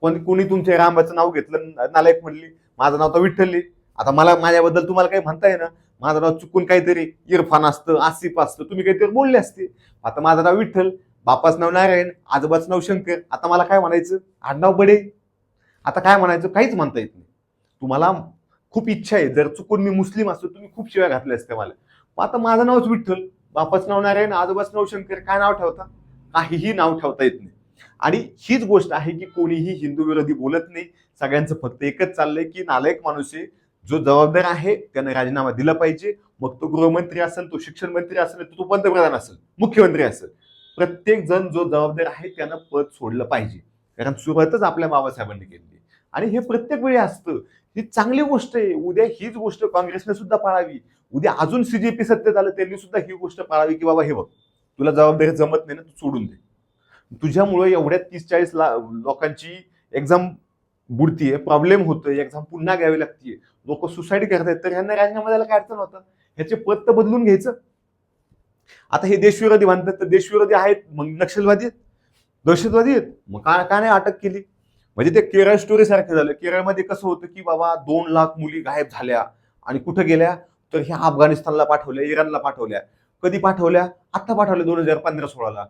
Speaker 1: कोणी तुमच्या रामाचं नाव घेतलं, नालायक म्हणली, माझं नाव तर विठ्ठल. आता मला माझ्याबद्दल तुम्हाला काही म्हणताय ना, माझं नाव चुकून काहीतरी इरफान असतं, आसिफ असतं, तुम्ही काहीतरी बोलले असते. आता माझं नाव विठ्ठल, बापाचं नाव नारायण, आजोबाचं नाव शंकर. आता मला काय म्हणायचं? आडनाव बडे. आता काय म्हणायचं? काहीच म्हणता येत नाही. तुम्हाला खूप इच्छा आहे, जर चुकून मी मुस्लिम असतो तुम्ही खूप शिव्या घातल्या असत्या मला. आता माझं नावच विठ्ठल, बापाचं नाव नारायण, आजोबाचं नाव शंकर, काय नाव ठेवता? काहीही नाव ठेवता येत नाही. आणि हीच गोष्ट आहे की कोणीही हिंदू विरोधी बोलत नाही. सगळ्यांचं फक्त एकच चाललंय की नालायक माणूस आहे, जो जबाबदार आहे त्याने राजीनामा दिला पाहिजे. मग तो गृहमंत्री असेल, तो शिक्षण मंत्री असेल, तो पंतप्रधान असेल, मुख्यमंत्री असेल, प्रत्येक जण जो जबाबदार आहे त्यानं पद सोडलं पाहिजे. कारण सुरुवातच आपल्या बाबासाहेबांनी केली आणि हे प्रत्येक वेळी असतं. ही चांगली गोष्ट आहे. उद्या हीच गोष्ट काँग्रेसने सुद्धा पाळावी. उद्या अजून सीजेपी सत्तेत आलं, त्यांनी सुद्धा ही गोष्ट पाळावी की बाबा हे बघ, तुला जबाबदारी जमत नाही ना, तू सोडून दे. तुझ्यामुळे एवढ्या 30-40 लोकांची एक्झाम बुडतीये, प्रॉब्लेम होतोय, एक्झाम पुन्हा घ्यावी लागतीये, लोक सुसाईड करतायत, तर ह्यांना राजीनामा द्यायला काय अडचण होतं? ह्याचे पद तर बदलून घ्यायचं. आता हे देशविरोधी म्हणतात, तर देशविरोधी आहेत मग नक्षलवादी आहेत, दहशतवादी आहेत, मग का नाही अटक केली? म्हणजे ते केरळ स्टोरी सारखं झालं. केरळमध्ये कसं होतं की बाबा 2 लाख मुली गायब झाल्या आणि कुठे गेल्या? तर ह्या अफगाणिस्तानला पाठवल्या, इराणला पाठवल्या. कधी पाठवल्या? आता पाठवल्या 2015-16ला.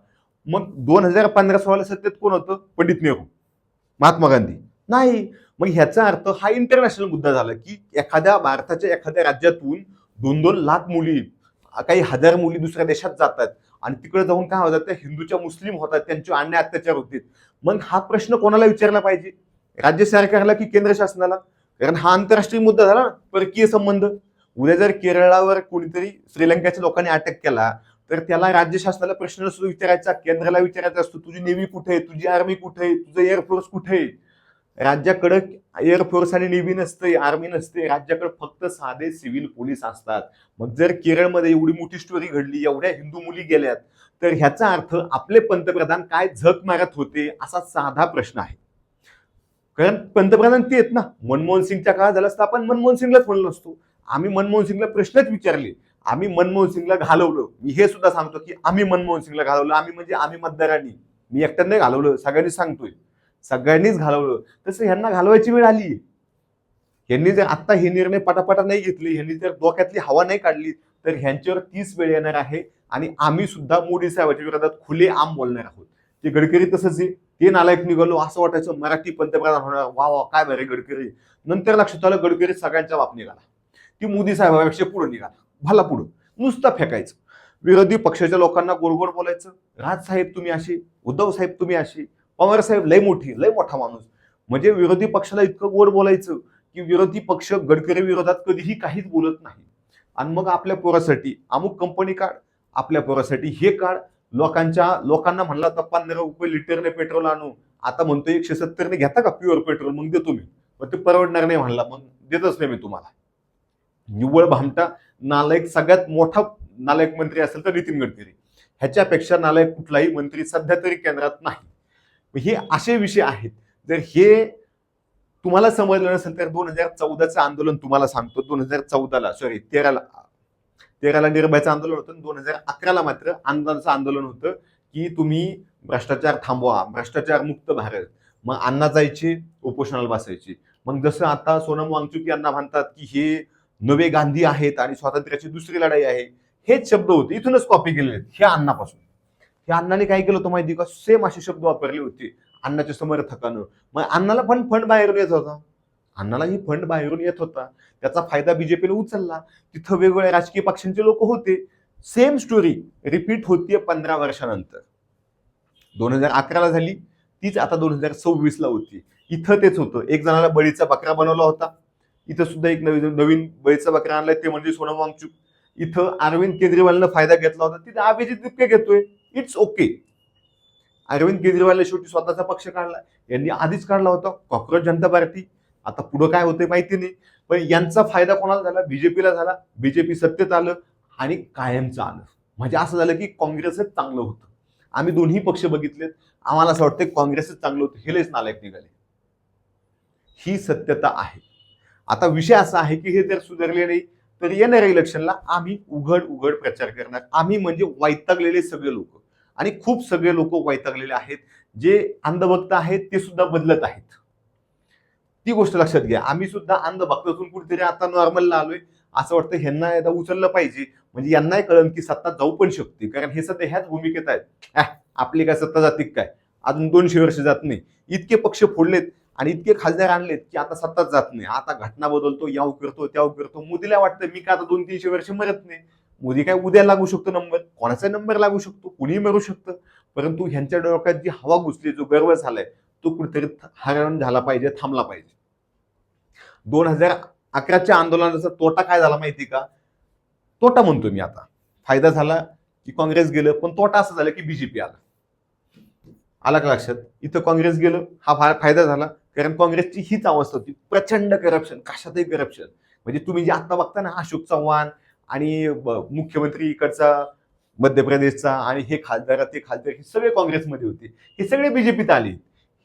Speaker 1: मग 2015-16ला सत्तेत कोण होतं? पंडित नेहरू, महात्मा गांधी नाही. मग ह्याचा अर्थ हा इंटरनॅशनल मुद्दा झाला की एखाद्या भारताच्या एखाद्या राज्यातून 2-2 लाख मुली, काही हजार मुली दुसऱ्या देशात जातात आणि तिकडे जाऊन काय होतात? त्या हिंदूच्या मुस्लिम होतात, त्यांचे अन्याय अत्याचार होते. मग हा प्रश्न कोणाला विचारला पाहिजे? राज्य सरकारला की केंद्र शासनाला? कारण हा आंतरराष्ट्रीय मुद्दा झाला ना, परकीय संबंध. उद्या जर केरळावर कोणीतरी श्रीलंकेच्या लोकांनी अटॅक केला तर त्याला राज्य शासनाला प्रश्न सुद्धा विचारायचा, केंद्राला विचारायचा असतो, तुझी नेव्ही कुठे आहे, तुझी आर्मी कुठे आहे, तुझं एअरफोर्स कुठे आहे? राज्याकडे एअरफोर्स आणि नेव्ही नसते, आर्मी नसते. राज्याकडे फक्त साधे सिव्हिल पोलीस असतात. मग जर केरळमध्ये एवढी मोठी स्टोरी घडली, एवढ्या हिंदू मुली गेल्यात, तर ह्याचा अर्थ आपले पंतप्रधान काय झक मारत होते असा साधा प्रश्न आहे. कारण पंतप्रधान ते आहेत ना. मनमोहन सिंगच्या काळात झालं असतं आपण मनमोहन सिंगलाच म्हणलो असतो. आम्ही मनमोहन सिंगला प्रश्नच विचारले, आम्ही मनमोहन सिंगला घालवलं. मी हे सुद्धा सांगतो की आम्ही मनमोहन सिंगला घालवलं. आम्ही म्हणजे आम्ही मतदारांनी, मी एकट्याने नाही घालवलं, सगळ्यांनी सांगतोय, सगळ्यांनीच घालवलं. तसं ह्यांना घालवायची वेळ आली. ह्यांनी जर आता हे निर्णय पटापटा नाही घेतले, ह्यांनी जर डोक्यातली हवा नाही काढली, तर ह्यांच्यावर 30 वेळ येणार आहे आणि आम्ही सुद्धा मोदी साहेबांच्या विरोधात खुले आम बोलणार आहोत. ते गडकरी तसंच आहे, ते नालायक निघालो, असं वाटायचं मराठी पंतप्रधान होणार, वा वा काय बरे गडकरी. नंतर लक्षात आलं गडकरी सगळ्यांच्या बाप निघाला, ती मोदी साहेबांपेक्षा पुढे निघाला, भला पुढं नुसतं फेकायचं. विरोधी पक्षाच्या लोकांना गोड गोड बोलायचं, राज साहेब तुम्ही असे, उद्धव साहेब तुम्ही असे, पवार साहेब लय मोठा माणूस. म्हणजे विरोधी पक्षाला इतकं गोड बोलायचं की विरोधी पक्ष गडकरी विरोधात कधीही काहीच बोलत नाही. आणि मग आपल्या पोरासाठी अमुक कंपनी काढ, आपल्या पोरासाठी हे काढ. लोकांना म्हणला तर 15 रुपये लिटरने पेट्रोल आणू, आता म्हणतो 170ने घेता का प्युअर पेट्रोल? मग देतो मी. मग ते परवडणार नाही म्हणला, मग देतच नाही मी तुम्हाला. निव्वळ भामटा नालायक. सगळ्यात मोठा नालायक मंत्री असेल तर नितीन गडकरी, ह्याच्यापेक्षा नालायक कुठलाही मंत्री सध्या तरी केंद्रात नाही. हे असे विषय आहेत. जर हे तुम्हाला समजलं नसेल तर 2014चं आंदोलन तुम्हाला सांगतो. 13ला 2013ला निर्भयाचं आंदोलन होतं, 2011ला मात्र आंदोलनाचं आंदोलन होतं की तुम्ही भ्रष्टाचार थांबवा, भ्रष्टाचार मुक्त भारत. मग अण्णा जायचे, उपोषणाला बसायचे. मग जसं आता सोनम वांगचुक यांना म्हणतात की हे नवे गांधी आहेत आणि स्वातंत्र्याची दुसरी लढाई आहे, हेच शब्द होते, इथूनच कॉपी केलेले हे अण्णापासून. हे अण्णाने काय केलं होतं माहिती का, सेम असे शब्द वापरले होते अण्णाच्या समर्थकानं. मग अण्णाला पण फंड बाहेरून येत होता, अण्णालाही फंड बाहेरून येत होता, त्याचा फायदा बीजेपीने उचलला. तिथं वेगवेगळ्या राजकीय पक्षांचे लोक होते. सेम स्टोरी रिपीट होतीये 15 वर्षानंतर. 2011ला झाली तीच आता 2026ला होती. इथं तेच होतं, एक जणाला बळीचा बकरा बनवला होता, इथं सुद्धा एक नवीन बळीचा बकरा आणलाय, ते म्हणजे सोनम वांगचुक. इथं अरविंद केजरीवालनं फायदा घेतला होता, तिथे अभिजित दिपके घेतोय. It's okay. अरविंद केजरीवालने शेवटी स्वतःचा पक्ष काढला, यांनी आधीच काढला होता कॉक्रोच जनता पार्टी. आता पुढे काय होतंय माहिती नाही, पण यांचा फायदा कोणाला झाला, बीजेपीला झाला. बीजेपी सत्तेत आलं आणि कायमचं आलं. म्हणजे असं झालं की काँग्रेसच चांगलं होतं. आम्ही दोन्ही पक्ष बघितलेत, आम्हाला असं वाटतं काँग्रेसच चांगलं होतं, हे लयच नालायक निघाले. ही सत्यता आहे. आता विषय असा आहे की हे जर सुधारले नाही तर येणाऱ्या इलेक्शनला आम्ही उघड उघड प्रचार करणार. आम्ही म्हणजे वैतागलेले सगळे लोक, आणि खूप सगळे लोक वैतागलेले आहेत. जे अंधभक्त आहेत ते सुद्धा बदलत आहेत, ती गोष्ट लक्षात घ्या. आम्ही सुद्धा अंधभक्तातून कुठेतरी आता नॉर्मलला आलोय. असं वाटतं ह्यांना एकदा उचललं पाहिजे, म्हणजे यांनाही कळलं की सत्ता जाऊ पण शकते, कारण हे सध्या ह्याच भूमिकेत आहेत. आपली काय सत्ता जाती काय, अजून 200 वर्ष जात नाही. इतके पक्ष फोडलेत आणि इतके खासदार आणलेत की आता सत्ताच जात नाही. आता घटना बदलतो, याव करतो त्याव करतो. मोदीला वाटतं मी का आता 200-300 वर्ष मरत नाही. मोदी काय उद्या लागू शकतो नंबर, कोणाचा नंबर लागू शकतो, कुणीही मरू शकतं. परंतु ह्यांच्या डोक्यात जी हवा घुसली, जो गर्व झालाय, तो कुठेतरी हरण झाला पाहिजे, थांबला पाहिजे. 2011च्या आंदोलनाचा तोटा काय झाला माहिती का, तोटा म्हणतो मी आता, फायदा झाला की काँग्रेस गेलं, पण तोटा असा झाला की बीजेपी आला. आला का लक्षात. इथं काँग्रेस गेलं, हा फायदा झाला, कारण काँग्रेसची हीच अवस्था होती, प्रचंड करप्शन, कशातही करप्शन. म्हणजे तुम्ही जे आता बघता ना, अशोक चव्हाण आणि मुख्यमंत्री इकडचा मध्य प्रदेशचा आणि हे खासदार ते खासदार, हे सगळे काँग्रेसमध्ये होते, हे सगळे बीजेपीत आले.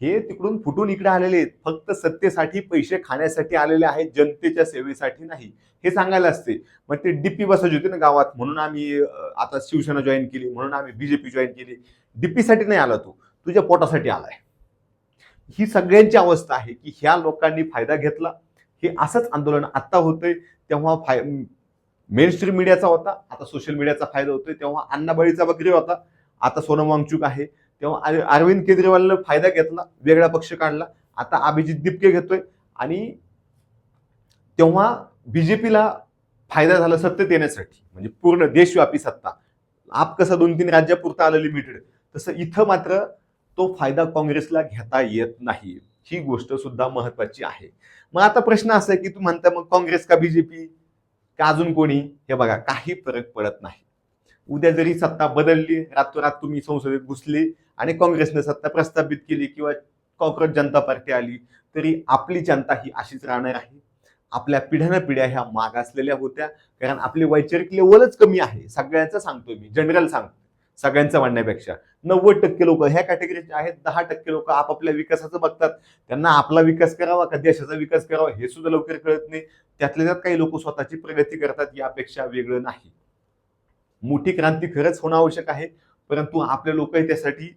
Speaker 1: हे तिकडून फुटून इकडे आलेले आहेत, फक्त सत्तेसाठी पैसे खाण्यासाठी आलेले आहेत, जनतेच्या सेवेसाठी नाही, हे सांगायला असते. मग ते डीपी बसायची होती ना गावात, म्हणून आम्ही आता शिवसेना जॉईन केली, म्हणून आम्ही बीजेपी जॉईन केली. डीपीसाठी नाही आला, तू तुझ्या पोटासाठी आलाय. ही सगळ्यांची अवस्था आहे की ह्या लोकांनी फायदा घेतला. हे असंच आंदोलन आता होतंय. तेव्हा मेन स्ट्रीम मीडियाचा होता, आता सोशल मीडियाचा फायदा होतोय. तेव्हा अण्णा बळीचा बकरी होता, आता सोनम वांगचुक आहे. तेव्हा अरविंद केजरीवालनं फायदा घेतला, वेगळा पक्ष काढला, आता अभिजित दिपके घेतोय. आणि तेव्हा बीजेपीला फायदा झाला सत्तेत येण्यासाठी, म्हणजे पूर्ण देशव्यापी सत्ता. आप कसं 2-3 राज्यापुरता आलं लिमिटेड, तसं इथं मात्र तो फायदा काँग्रेसला घेता येत नाही. ही गोष्ट सुद्धा महत्वाची आहे. मग आता प्रश्न असा आहे की तू म्हणता मग काँग्रेस का बीजेपी का अजून कोणी, हे बघा काही फरक पडत नाही. उद्या जरी सत्ता बदलली, रातोरात तुम्ही संसदेत घुसली आणि काँग्रेसने सत्ता प्रस्थापित केली किंवा कॉक्रोच जनता पार्टी आली, तरी आपली जनता ही अशीच राहणार आहे. आपल्या पिढ्यानपिढ्या ह्या मागासलेल्या होत्या, कारण आपली वैचारिक लेवलच कमी आहे. सगळ्यांचं सांगतोय मी, जनरल सांगतो, सगळ्यांचं म्हणण्यापेक्षा. 90% लोक ह्या कॅटेगरीचे आहेत, 10% लोक आपापल्या विकासाचं बघतात. त्यांना आपला विकास करावा का देशाचा विकास करावा हे सुद्धा लवकर कळत नाही. त्यातल्या त्यात काही लोक स्वतःची प्रगती करतात, यापेक्षा वेगळं नाही. मोठी क्रांती खरंच होणं आवश्यक आहे, परंतु आपले लोक त्यासाठी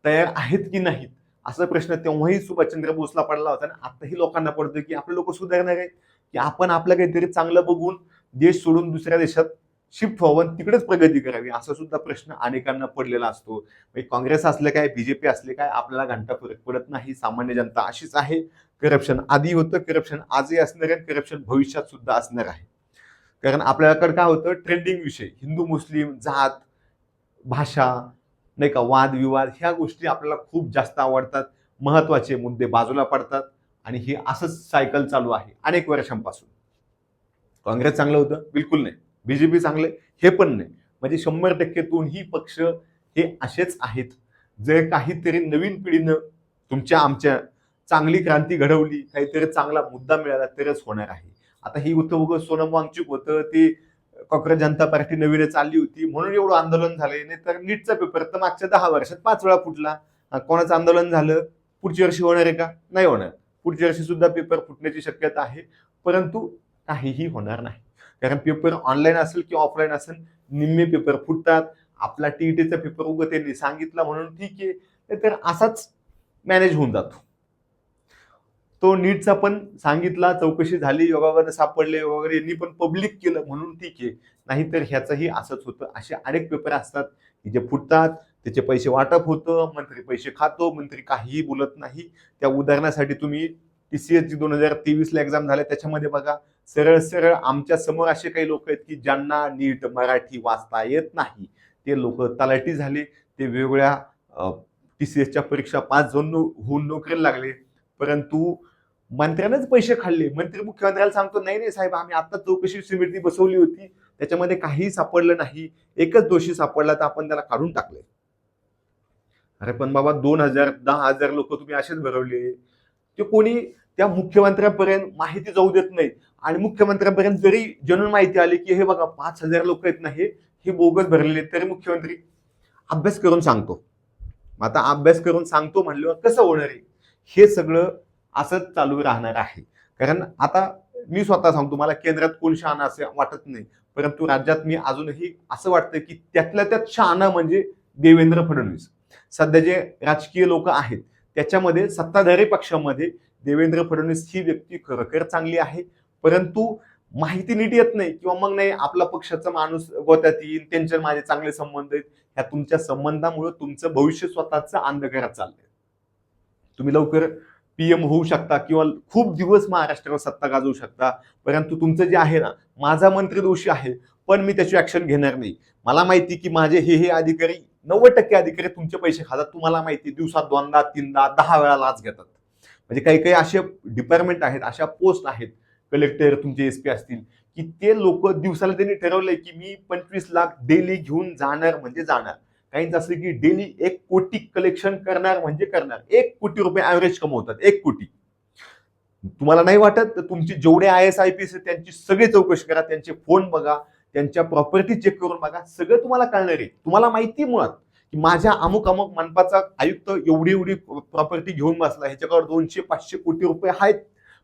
Speaker 1: तयार आहेत की नाहीत, असा प्रश्न तेव्हाही सुभाषचंद्र बोसला पडला होता आणि आताही लोकांना पडतो की आपले लोक सुधारणार आहेत, की आपण आपलं काहीतरी चांगलं बघून देश सोडून दुसऱ्या देशात शिफ्ट व्हावं, तिकडेच प्रगती करावी, असा सुद्धा प्रश्न अनेकांना पडलेला असतो. काँग्रेस असले काय, बीजेपी असले काय, आपल्याला घंटा फरक पडत नाही. सामान्य जनता अशीच आहे. करप्शन आधी होतं, करप्शन आजही असणार आहे, करप्शन भविष्यात सुद्धा असणार आहे. कारण आपल्याकडे काय होतं, ट्रेंडिंग विषय, हिंदू मुस्लिम, जात, भाषा, नाही का, वादविवाद, ह्या गोष्टी आपल्याला खूप जास्त आवडतात. महत्वाचे मुद्दे बाजूला पडतात आणि हे असंच सायकल चालू आहे अनेक वर्षांपासून. काँग्रेस चांगलं होतं बिलकुल नाही, बीजेपी चांगले हे पण नाही. म्हणजे 100% दोन्ही पक्ष हे असेच आहेत. जर काहीतरी नवीन पिढीनं तुमच्या आमच्या चांगली क्रांती घडवली, काहीतरी चांगला मुद्दा मिळाला तरच होणार आहे. आता ही उगं सोनम वांगचुक होतं, ते कॉक्रोच जनता पार्टी नवीन चालली होती म्हणून एवढं आंदोलन झालंय. नाही तर नीटचा पेपर तर मागच्या 10 वर्षात 5 वेळा फुटला. कोणाचं आंदोलन झालं, पुढच्या वर्षी होणार आहे का, नाही होणार. पुढच्या वर्षी सुद्धा पेपर फुटण्याची शक्यता आहे, परंतु काहीही होणार नाही. कारण पेपर ऑनलाईन असेल किंवा ऑफलाईन असेल, निम्मे पेपर फुटतात. आपला टीईटीचा पेपर उगं त्यांनी सांगितला म्हणून ठीक आहे, तर असाच मॅनेज होऊन जातो. तो नीटचा पण सांगितला, चौकशी झाली, योगायोगाने सापडले वगैरे, यांनी पण पब्लिक केलं म्हणून ठीक आहे. नाहीतर ह्याचंही असंच होतं. असे अनेक पेपर असतात की जे फुटतात, त्याचे पैसे वाटप होतं, मंत्री पैसे खातो, मंत्री काहीही बोलत नाही. त्या उदाहरणासाठी तुम्ही TCS 2023ला एक्झाम झाल्या त्याच्यामध्ये बघा, सरळ सरळ आमच्या समोर असे काही लोक आहेत की ज्यांना नीट मराठी वाचता येत नाही. ते लोक तलाठी झाले, ते वेगवेगळ्या TCSच्या परीक्षा पास होऊन नोकरीला लागले. परंतु मंत्र्यानेच पैसे खाल्ले. मंत्री मुख्यमंत्र्याला सांगतो, नाही नाही साहेब, आम्ही आता चौकशी समिती बसवली होती, त्याच्यामध्ये काहीही सापडलं नाही, एकच दोषी सापडला तर आपण त्याला काढून टाकले. अरे पण बाबा 2,000 10,000 लोक तुम्ही असेच भरवले, ते कोणी त्या मुख्यमंत्र्यांपर्यंत माहिती जाऊ देत नाही. आणि मुख्यमंत्र्यांपर्यंत जरी जनून माहिती आली की हे बघा 5,000 लोक आहेत ना, हे बोगस भरलेले, तरी मुख्यमंत्री अभ्यास करून सांगतो. आता अभ्यास करून सांगतो म्हणल्यावर कसं होणार आहे? हे सगळं असंच चालू राहणार आहे. कारण आता मी स्वतः सांगतो, मला केंद्रात कोण शहाणा असे वाटत नाही, परंतु राज्यात मी अजूनही असं वाटतं की त्यातल्या त्यात शहाणा म्हणजे देवेंद्र फडणवीस. सध्या जे राजकीय लोक आहेत त्याच्यामध्ये, सत्ताधारी पक्षामध्ये देवेंद्र फडणवीस ही व्यक्ती खरोखर चांगली आहे, परंतु माहिती नीट येत नाही, किंवा मग नाही आपला पक्षाचा माणूस गोत्यात येईल, त्यांचे माझे चांगले संबंध आहेत. ह्या तुमच्या संबंधामुळे तुमचं भविष्य स्वतःचं अंधकारात चाललंय. तुम्ही लवकर PM होऊ शकता किंवा खूप दिवस महाराष्ट्रावर सत्ता गाजवू शकता, परंतु तुमचं जे आहे ना, माझा मंत्री दोषी आहे पण मी त्याची ऍक्शन घेणार नाही. मला माहिती की माझे हे अधिकारी 90% अधिकारी तुमचे पैसे खातात. तुम्हाला माहिती, दिवसात 2दा 3दा 10 वेळा लाच घेतात. म्हणजे काही काही असे डिपार्टमेंट आहेत, अशा पोस्ट आहेत, कलेक्टर, तुमचे SP असतील, की ते लोक दिवसाला त्यांनी ठरवलंय की मी 25 लाख डेली घेऊन जाणार म्हणजे जाणार. काहीच असं की डेली 1 कोटी कलेक्शन करणार म्हणजे करणार. 1 कोटी रुपये ऍव्हरेज कमवतात, 1 कोटी. तुम्हाला नाही वाटत तर तुमचे जेवढे IAS IPS आहेत त्यांची सगळी चौकशी करा, त्यांचे फोन बघा, त्यांच्या प्रॉपर्टी चेक करून बघा, सगळं तुम्हाला कळणार आहे. तुम्हाला माहिती मुळात की माझ्या अमुक अमुक मनपाचा आयुक्त एवढी एवढी प्रॉपर्टी घेऊन बसला, ह्याच्याकडे 200-500 कोटी रुपये आहेत,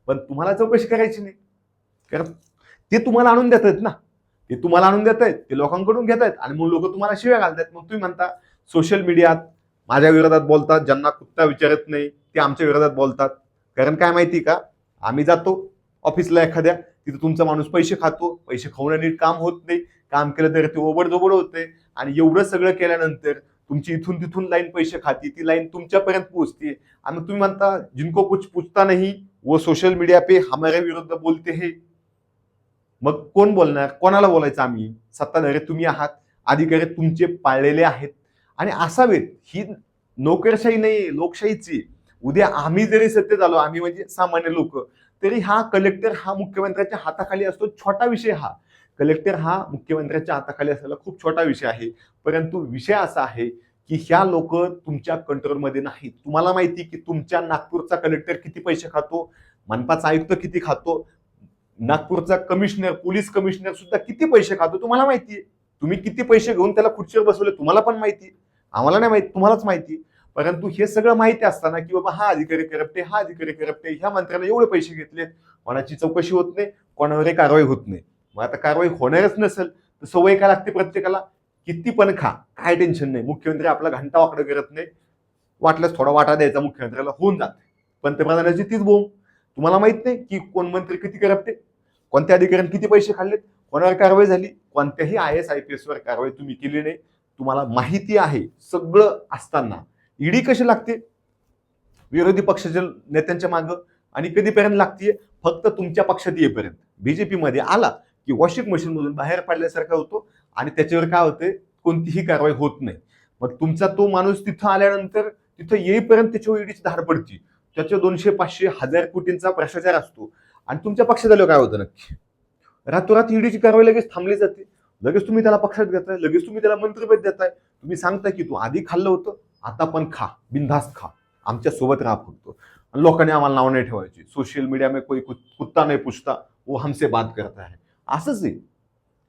Speaker 1: पण तुम्हाला चौकशी करायची नाही. कारण ते तुम्हाला आणून देत आहेत ना, ते तुम्हाला आणून देत आहेत, ते लोकांकडून घेत आहेत, आणि मग लोक तुम्हाला शिव्या घालतात. मग तुम्ही म्हणता सोशल मीडियात माझ्या विरोधात बोलतात, ज्यांना कुत्ता विचारत नाही ते आमच्या विरोधात बोलतात. कारण काय माहिती का, आम्ही जातो ऑफिसला एखाद्या, तिथे तुमचा माणूस पैसे खातो, पैसे खाऊन नीट काम होत नाही, काम केलं तर ते ओबडधोबड होते, आणि एवढं सगळं केल्यानंतर तुमची इथून तिथून लाईन पैसे खाती, ती लाईन तुमच्यापर्यंत पोहोचते, आणि तुम्ही म्हणता जिनको कुछ पूछता नहीं वो सोशल मीडिया पे हमारे विरुद्ध बोलते हैं. मग कोण बोलणार? कोणाला बोलायचं? आम्ही सत्ताधारी तुम्ही आहात, अधिकारी तुमचे पाळलेले आहेत, आणि असावेत. ही नोकरशाही नाही, लोकशाहीची. उद्या आम्ही जरी सत्तेत आलो, आम्ही म्हणजे सामान्य लोक, तरी हा कलेक्टर हा मुख्यमंत्र्याच्या हाताखाली असतो. छोटा विषय हा, कलेक्टर हा मुख्यमंत्र्याच्या हाताखाली असलेला खूप छोटा विषय आहे. परंतु विषय असा आहे की ह्या लोक तुमच्या कंट्रोलमध्ये नाहीत. तुम्हाला माहिती की तुमच्या नागपूरचा कलेक्टर किती पैसे खातो, मनपाचा आयुक्त किती खातो, नागपूरचा कमिशनर, पोलीस कमिशनर सुद्धा किती पैसे खातो तुम्हाला माहितीये. तुम्ही किती पैसे घेऊन त्याला खुर्चीवर बसवले तुम्हाला पण माहिती, आम्हाला नाही माहिती, तुम्हालाच माहिती. परंतु हे सगळं माहिती असताना की बाबा हा अधिकारी करप्ट आहे, हा अधिकारी करप्ट आहे, ह्या मंत्र्याला एवढे पैसे घेतले, कोणाची चौकशी होत नाही, कोणावरही कारवाई होत नाही. मग आता कारवाई होणारच नसेल तर सवय काय लागते प्रत्येकाला, किती पण खा, काय टेन्शन नाही, मुख्यमंत्री आपला घंटा वाकडं करत नाही, वाटल्यास थोडा वाटा द्यायचा मुख्यमंत्र्याला, होऊन जाते. पंतप्रधानाची तीच बोंब. तुम्हाला माहित नाही की कोण मंत्री किती करप्ट आहे, कोणत्या अधिकाऱ्यांनी किती पैसे खाल्लेत, कोणावर कारवाई झाली, कोणत्याही IAS IPS वर कारवाई तुम्ही केली नाही. तुम्हाला माहिती आहे सगळं असताना ईडी कशी लागते विरोधी पक्षाच्या नेत्यांच्या मागं, आणि कधीपर्यंत लागते? फक्त तुमच्या पक्षात येईपर्यंत. BJP मध्ये आला की वॉशिंग मशीन मधून बाहेर पडल्यासारखा होतो, आणि त्याच्यावर काय होते, कोणतीही कारवाई होत नाही. मग तुमचा तो माणूस तिथं आल्यानंतर, तिथं येईपर्यंत त्याच्यावर ईडीची धाड पडते, त्याच्या 200, 500, 1000 कोटींचा भ्रष्टाचार असतो, आणि तुमच्या पक्षात आल्यावर काय होतं नक्की? रातोरात ईडीची कारवाई लगेच थांबली जाते, लगेच तुम्ही त्याला पक्षात घेताय, लगेच तुम्ही त्याला मंत्रिपद देताय. तुम्ही सांगता की तू आधी खाल्लं होतं, आता पण खा, बिनधास्त खा, आमच्या सोबत राहा फक्त. लोकांनी आम्हाला नाव नाही ठेवायची, सोशल मीडिया में कोई कुत्ता नाही पूछता, वो हमसे बात करता है. असंच आहे,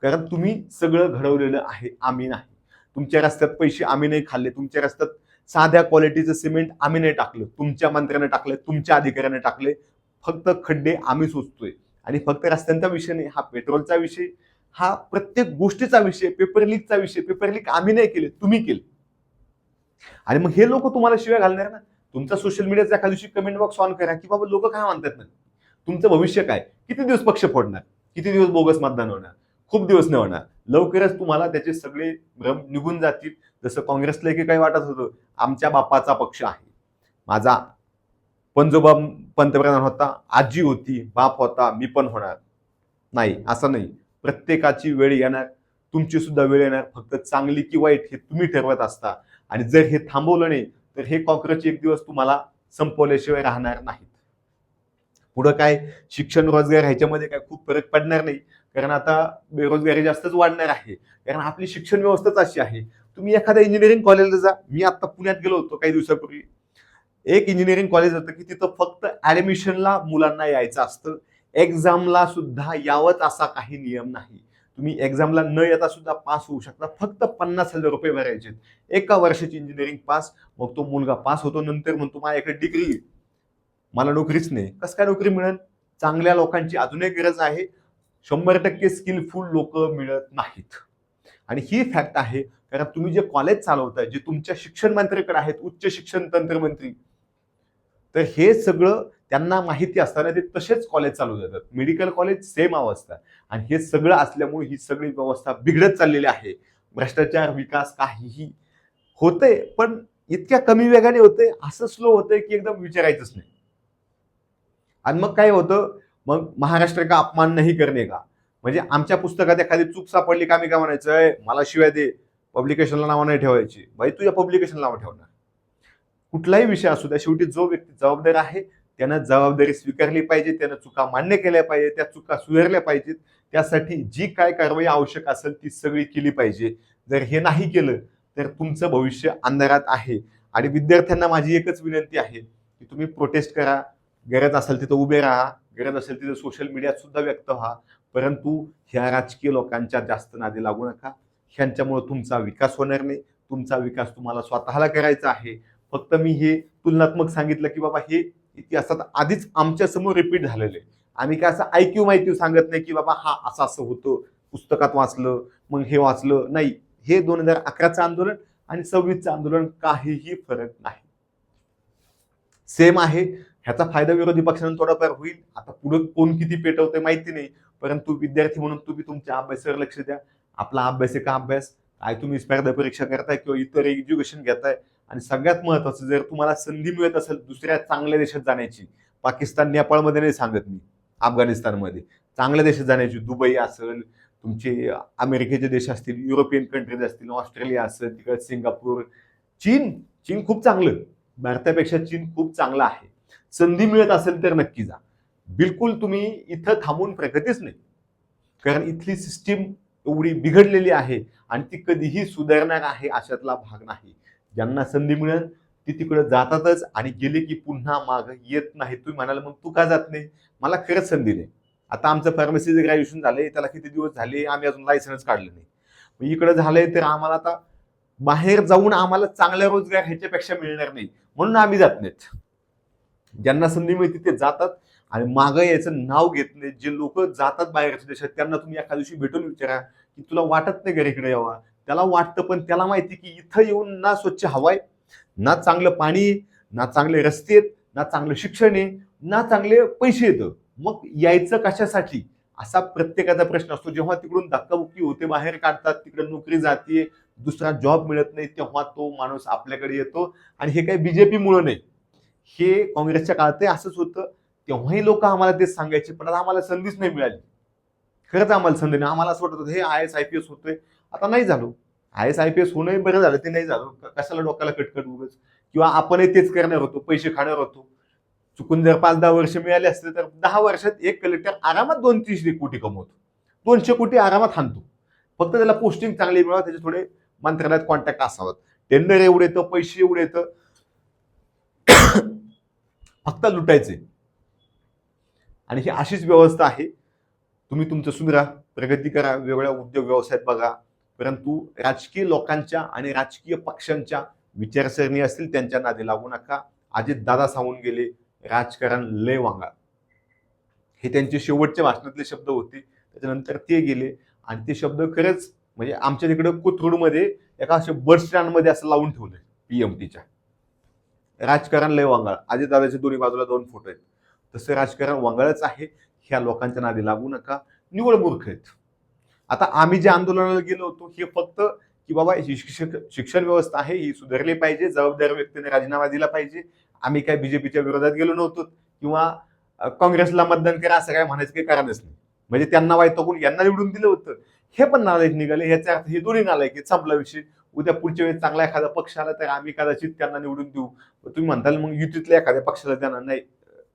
Speaker 1: कारण तुम्ही सगळं घडवलेलं आहे, आम्ही नाही. तुमच्या रस्त्यात पैसे आम्ही नाही खाल्ले, तुमच्या रस्त्यात साध्या क्वालिटीचं सिमेंट आम्ही नाही टाकलं, तुमच्या मंत्र्याने टाकले, तुमच्या अधिकाऱ्याने टाकले. फक्त खड्डे आम्ही सोचतोय, आणि फक्त रस्त्यांचा विषय नाही, हा पेट्रोलचा विषय, हा प्रत्येक गोष्टीचा विषय, पेपर लीकचा विषय. पेपर लीक आम्ही नाही केले, तुम्ही केले. आणि मग हे लोक तुम्हाला शिव्या घालणार ना. तुमचा सोशल मीडियाचा एखाद्या दिवशी कमेंट बॉक्स ऑन करा की बाबा लोक काय म्हणतात ना, तुमचं भविष्य काय, किती दिवस पक्ष फोडणार, किती दिवस बोगस मतदान होणार, खूप दिवस नाही होणार. लवकरच तुम्हाला त्याचे सगळे भ्रम निघून जातील. जसं काँग्रेसला की काही वाटत होतं, आमच्या बापाचा पक्ष आहे, माझा पंजोबा पंतप्रधान होता, आजी होती, बाप होता, मी पण होणार. नाही, असं नाही. प्रत्येकाची वेळ येणार, तुमची सुद्धा वेळ येणार. फक्त चांगली की वाईट हे तुम्ही ठरवत असता. आणि जर हे थांबवलं नाही तर हे कॉक्रोच एक दिवस तुम्हाला संपवल्याशिवाय राहणार नाहीत. पुढं काय शिक्षण रोजगार ह्याच्यामध्ये काय खूप फरक पडणार नाही, कारण आता बेरोजगारी जास्तच वाढणार आहे. कारण आपली शिक्षण व्यवस्थाच अशी आहे. तुम्ही एखाद्या इंजिनिअरिंग कॉलेजला जा. मी आता पुण्यात गेलो होतो काही दिवसापूर्वी. एक इंजिनिअरिंग कॉलेज होतं की तिथं फक्त ऍडमिशनला मुलांना यायचं असतं, एक्झामला सुद्धा यावंच असा काही नियम नाही. तुम्ही एक्झामला न येता सुद्धा पास होऊ शकता. फक्त 50,000 रुपये भरायचे, एका वर्षाची इंजिनिअरिंग पास. मग तो मुलगा पास होतो, नंतर म्हणतो माझ्याकडे डिग्री, मला नोकरीच नाही. कसं काय नोकरी मिळेल? चांगल्या लोकांची अजूनही गरज आहे. 100% स्किलफुल लोक मिळत नाहीत. आणि ही फॅक्ट आहे. कारण तुम्ही जे कॉलेज चालवताय, जे तुमच्या शिक्षण मंत्र्याकडे आहेत, उच्च शिक्षण तंत्रमंत्री, तर हे सगळं त्यांना माहिती असताना ते तसेच कॉलेज चालू जातात. मेडिकल कॉलेज सेम अवस्था. आणि हे सगळं असल्यामुळे ही सगळी व्यवस्था बिघडत चाललेली आहे. भ्रष्टाचार, विकास काहीही होतंय, पण इतक्या कमी वेगाने होतंय, असं स्लो होतंय की एकदम विचारायचंच नाही. आणि मग काय होतं, मग महाराष्ट्र का अपमान नाही करणे का, म्हणजे आमच्या पुस्तकात एखादी चूक सापडली का मी काय म्हणायचं, मला शिवाय दे, पब्लिकेशनला नावं नाही ठेवायची. बाई तुझ्या पब्लिकेशनला नावं ठेवणार. कुठलाही विषय असू द्या, शेवटी जो व्यक्ती जबाबदार आहे त्यानं जबाबदारी स्वीकारली पाहिजे, त्यानं चुका मान्य केल्या पाहिजे, त्या चुका सुधारल्या पाहिजेत. त्यासाठी जी काय कारवाई आवश्यक असेल ती सगळी केली पाहिजे. जर हे नाही केलं तर तुमचं भविष्य अंधारात आहे. आणि विद्यार्थ्यांना माझी एकच विनंती आहे की तुम्ही प्रोटेस्ट करा, गरज असेल तिथं उभे राहा, गरज असेल तिथं सोशल मीडियात सुद्धा व्यक्त व्हा, परंतु ह्या राजकीय लोकांच्या जास्त नादी लागू नका. ह्यांच्यामुळे तुमचा विकास होणार नाही. तुमचा विकास तुम्हाला स्वतःला करायचा आहे. फक्त मी हे तुलनात्मक सांगितलं की बाबा हे इतिहासात आधीच आमच्या समोर रिपीट झालेलं आहे. आम्ही काय असं ऐक्यू माहिती सांगत नाही की बाबा हा असं असं होतं, पुस्तकात वाचलं मग हे वाचलं नाही. हे 2011चं आंदोलन आणि 26चं आंदोलन काहीही फरक नाही, सेम आहे. ह्याचा फायदा विरोधी पक्षांना थोडाफार होईल. आता पुढे कोण किती पेटवते माहिती नाही, परंतु विद्यार्थी म्हणून तुम्ही तुमच्या अभ्यासावर लक्ष द्या. आपला अभ्यास आहे का अभ्यास, काय तुम्ही स्पर्धा परीक्षा करताय किंवा इतर एज्युकेशन घेताय. आणि सगळ्यात महत्वाचं, जर तुम्हाला संधी मिळत असेल दुसऱ्या चांगल्या देशात जाण्याची, पाकिस्तान नेपाळमध्ये नाही सांगत मी, अफगाणिस्तानमध्ये चांगल्या देशात जाण्याची, दुबई असेल, तुमचे अमेरिकेचे देश असतील, युरोपियन कंट्रीज असतील, ऑस्ट्रेलिया असेल, तिकडे सिंगापूर, चीन. चीन खूप चांगलं, भारतापेक्षा चीन खूप चांगलं आहे. संधी मिळत असेल तर नक्की जा. बिलकुल तुम्ही इथं थांबून प्रगतीच नाही, कारण इथली सिस्टीम एवढी बिघडलेली आहे आणि ती कधीही सुधारणार आहे अशातला भाग नाही. ज्यांना संधी मिळेल ती तिकडे जातातच आणि गेले की पुन्हा माग येत नाही. तुम्ही म्हणाल मग तू का जात नाही, मला खरंच संधी नाही. आता आमचं फार्मसीचं ग्रॅज्युएशन झालंय, त्याला किती दिवस झाले, आम्ही अजून लायसन्स काढलं नाही. इकडे झालंय तर आम्हाला आता बाहेर जाऊन आम्हाला चांगला रोजगार ह्याच्यापेक्षा मिळणार नाही, म्हणून आम्ही जात नाहीत. ज्यांना संधी मिळते ते जातात आणि मागं यायचं नाव घेत नाही. जे लोक जातात बाहेरच्या देशात त्यांना तुम्ही एखाद्या दिवशी भेटून विचारा की तुला वाटत नाही घरी इकडे यावा. त्याला वाटतं, पण त्याला माहिती की इथं येऊन ना स्वच्छ हवा आहे, ना चांगलं पाणी आहे, ना चांगले रस्ते आहेत, ना चांगलं शिक्षण आहे, ना चांगले पैसे येतं. मग यायचं कशासाठी असा प्रत्येकाचा प्रश्न असतो. जेव्हा तिकडून धक्काबुक्की होते, बाहेर काढतात, तिकडे नोकरी जाते, दुसरा जॉब मिळत नाही, तेव्हा तो माणूस आपल्याकडे येतो. आणि हे काही बीजेपी मुळे नाही, हे काँग्रेसच्या काळात असंच होतं. तेव्हाही लोक आम्हाला तेच सांगायचे, पण आम्हाला संधीच नाही मिळाली. खरंच आम्हाला संधी नाही. आम्हाला असं वाटत होतं हे IAS-IPS होतोय, आता नाही झालो. IAS-IPS होणंही बरं झालं, ते नाही झालं. कशाला डोक्याला कटकट उगाच, किंवा आपणही तेच करणार होतो, पैसे खाणार होतो. चुकून जर 5-10 वर्ष मिळाले असते तर 10 वर्षात एक कलेक्टर आरामात 200-300 कोटी कमवतो, 200 कोटी आरामात हाणतो. फक्त त्याला पोस्टिंग चांगली मिळावं, त्याचे थोडे मंत्रालयात कॉन्टॅक्ट असावं, टेंडर एवढे येतं, पैसे एवढे येतं, फक्त लुटायचे. आणि ही अशीच व्यवस्था आहे. तुम्ही तुमचं सुधरा, प्रगती करा, वेगवेगळ्या उद्योग व्यवसायात बघा, परंतु राजकीय लोकांच्या आणि राजकीय पक्षांच्या विचारसरणी असतील त्यांच्या नादी लागू नका. अजित दादा सांगून गेले, राजकारण लय वांगा. हे त्यांचे शेवटच्या भाषणातले शब्द होते. त्याच्यानंतर ते गेले आणि ते शब्द खरंच म्हणजे आमच्या तिकडे कोथरूडमध्ये एका अशा बस स्टँडमध्ये असं लावून ठेवलंय पीएमटीच्या. राजकारण लय वांगाळ. अजितदादाच्या दोन्ही बाजूला 2 फोटो आहेत. तसं राजकारण वांगाळच आहे. ह्या लोकांच्या नादी लागू नका. निव्वळ मूर्ख आहेत. आता आम्ही जे आंदोलनाला गेलो होतो हे फक्त की बाबा ही शिक्षण व्यवस्था आहे ही सुधारली पाहिजे, जबाबदार व्यक्तीने राजीनामा दिला पाहिजे. आम्ही काय बीजेपीच्या विरोधात गेलो नव्हतो किंवा काँग्रेसला मतदान करा असं काय म्हणायचं काही कारणच नाही. म्हणजे त्यांना वैतागून यांना निवडून दिलं होतं. हे पण नालायक निघाले. याचा अर्थ हे दोन्ही नालायक आहेत. संपला विषय. उद्या पुढच्या वेळेस चांगला एखादा पक्ष आला तर आम्ही कदाचित त्यांना निवडून देऊ. तुम्ही म्हणताल मग युतीतल्या एखाद्या पक्षाला त्यांना नाही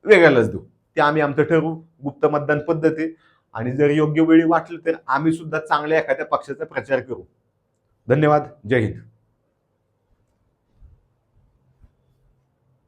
Speaker 1: वेगळ्यालाच देऊ. ते आम्ही आमचं ठरवू. गुप्त मतदान पद्धत आहे आणि जर योग्य वेळी वाटलं तर आम्ही सुद्धा चांगल्या एखाद्या पक्षाचा प्रचार करू. धन्यवाद. जय हिंद.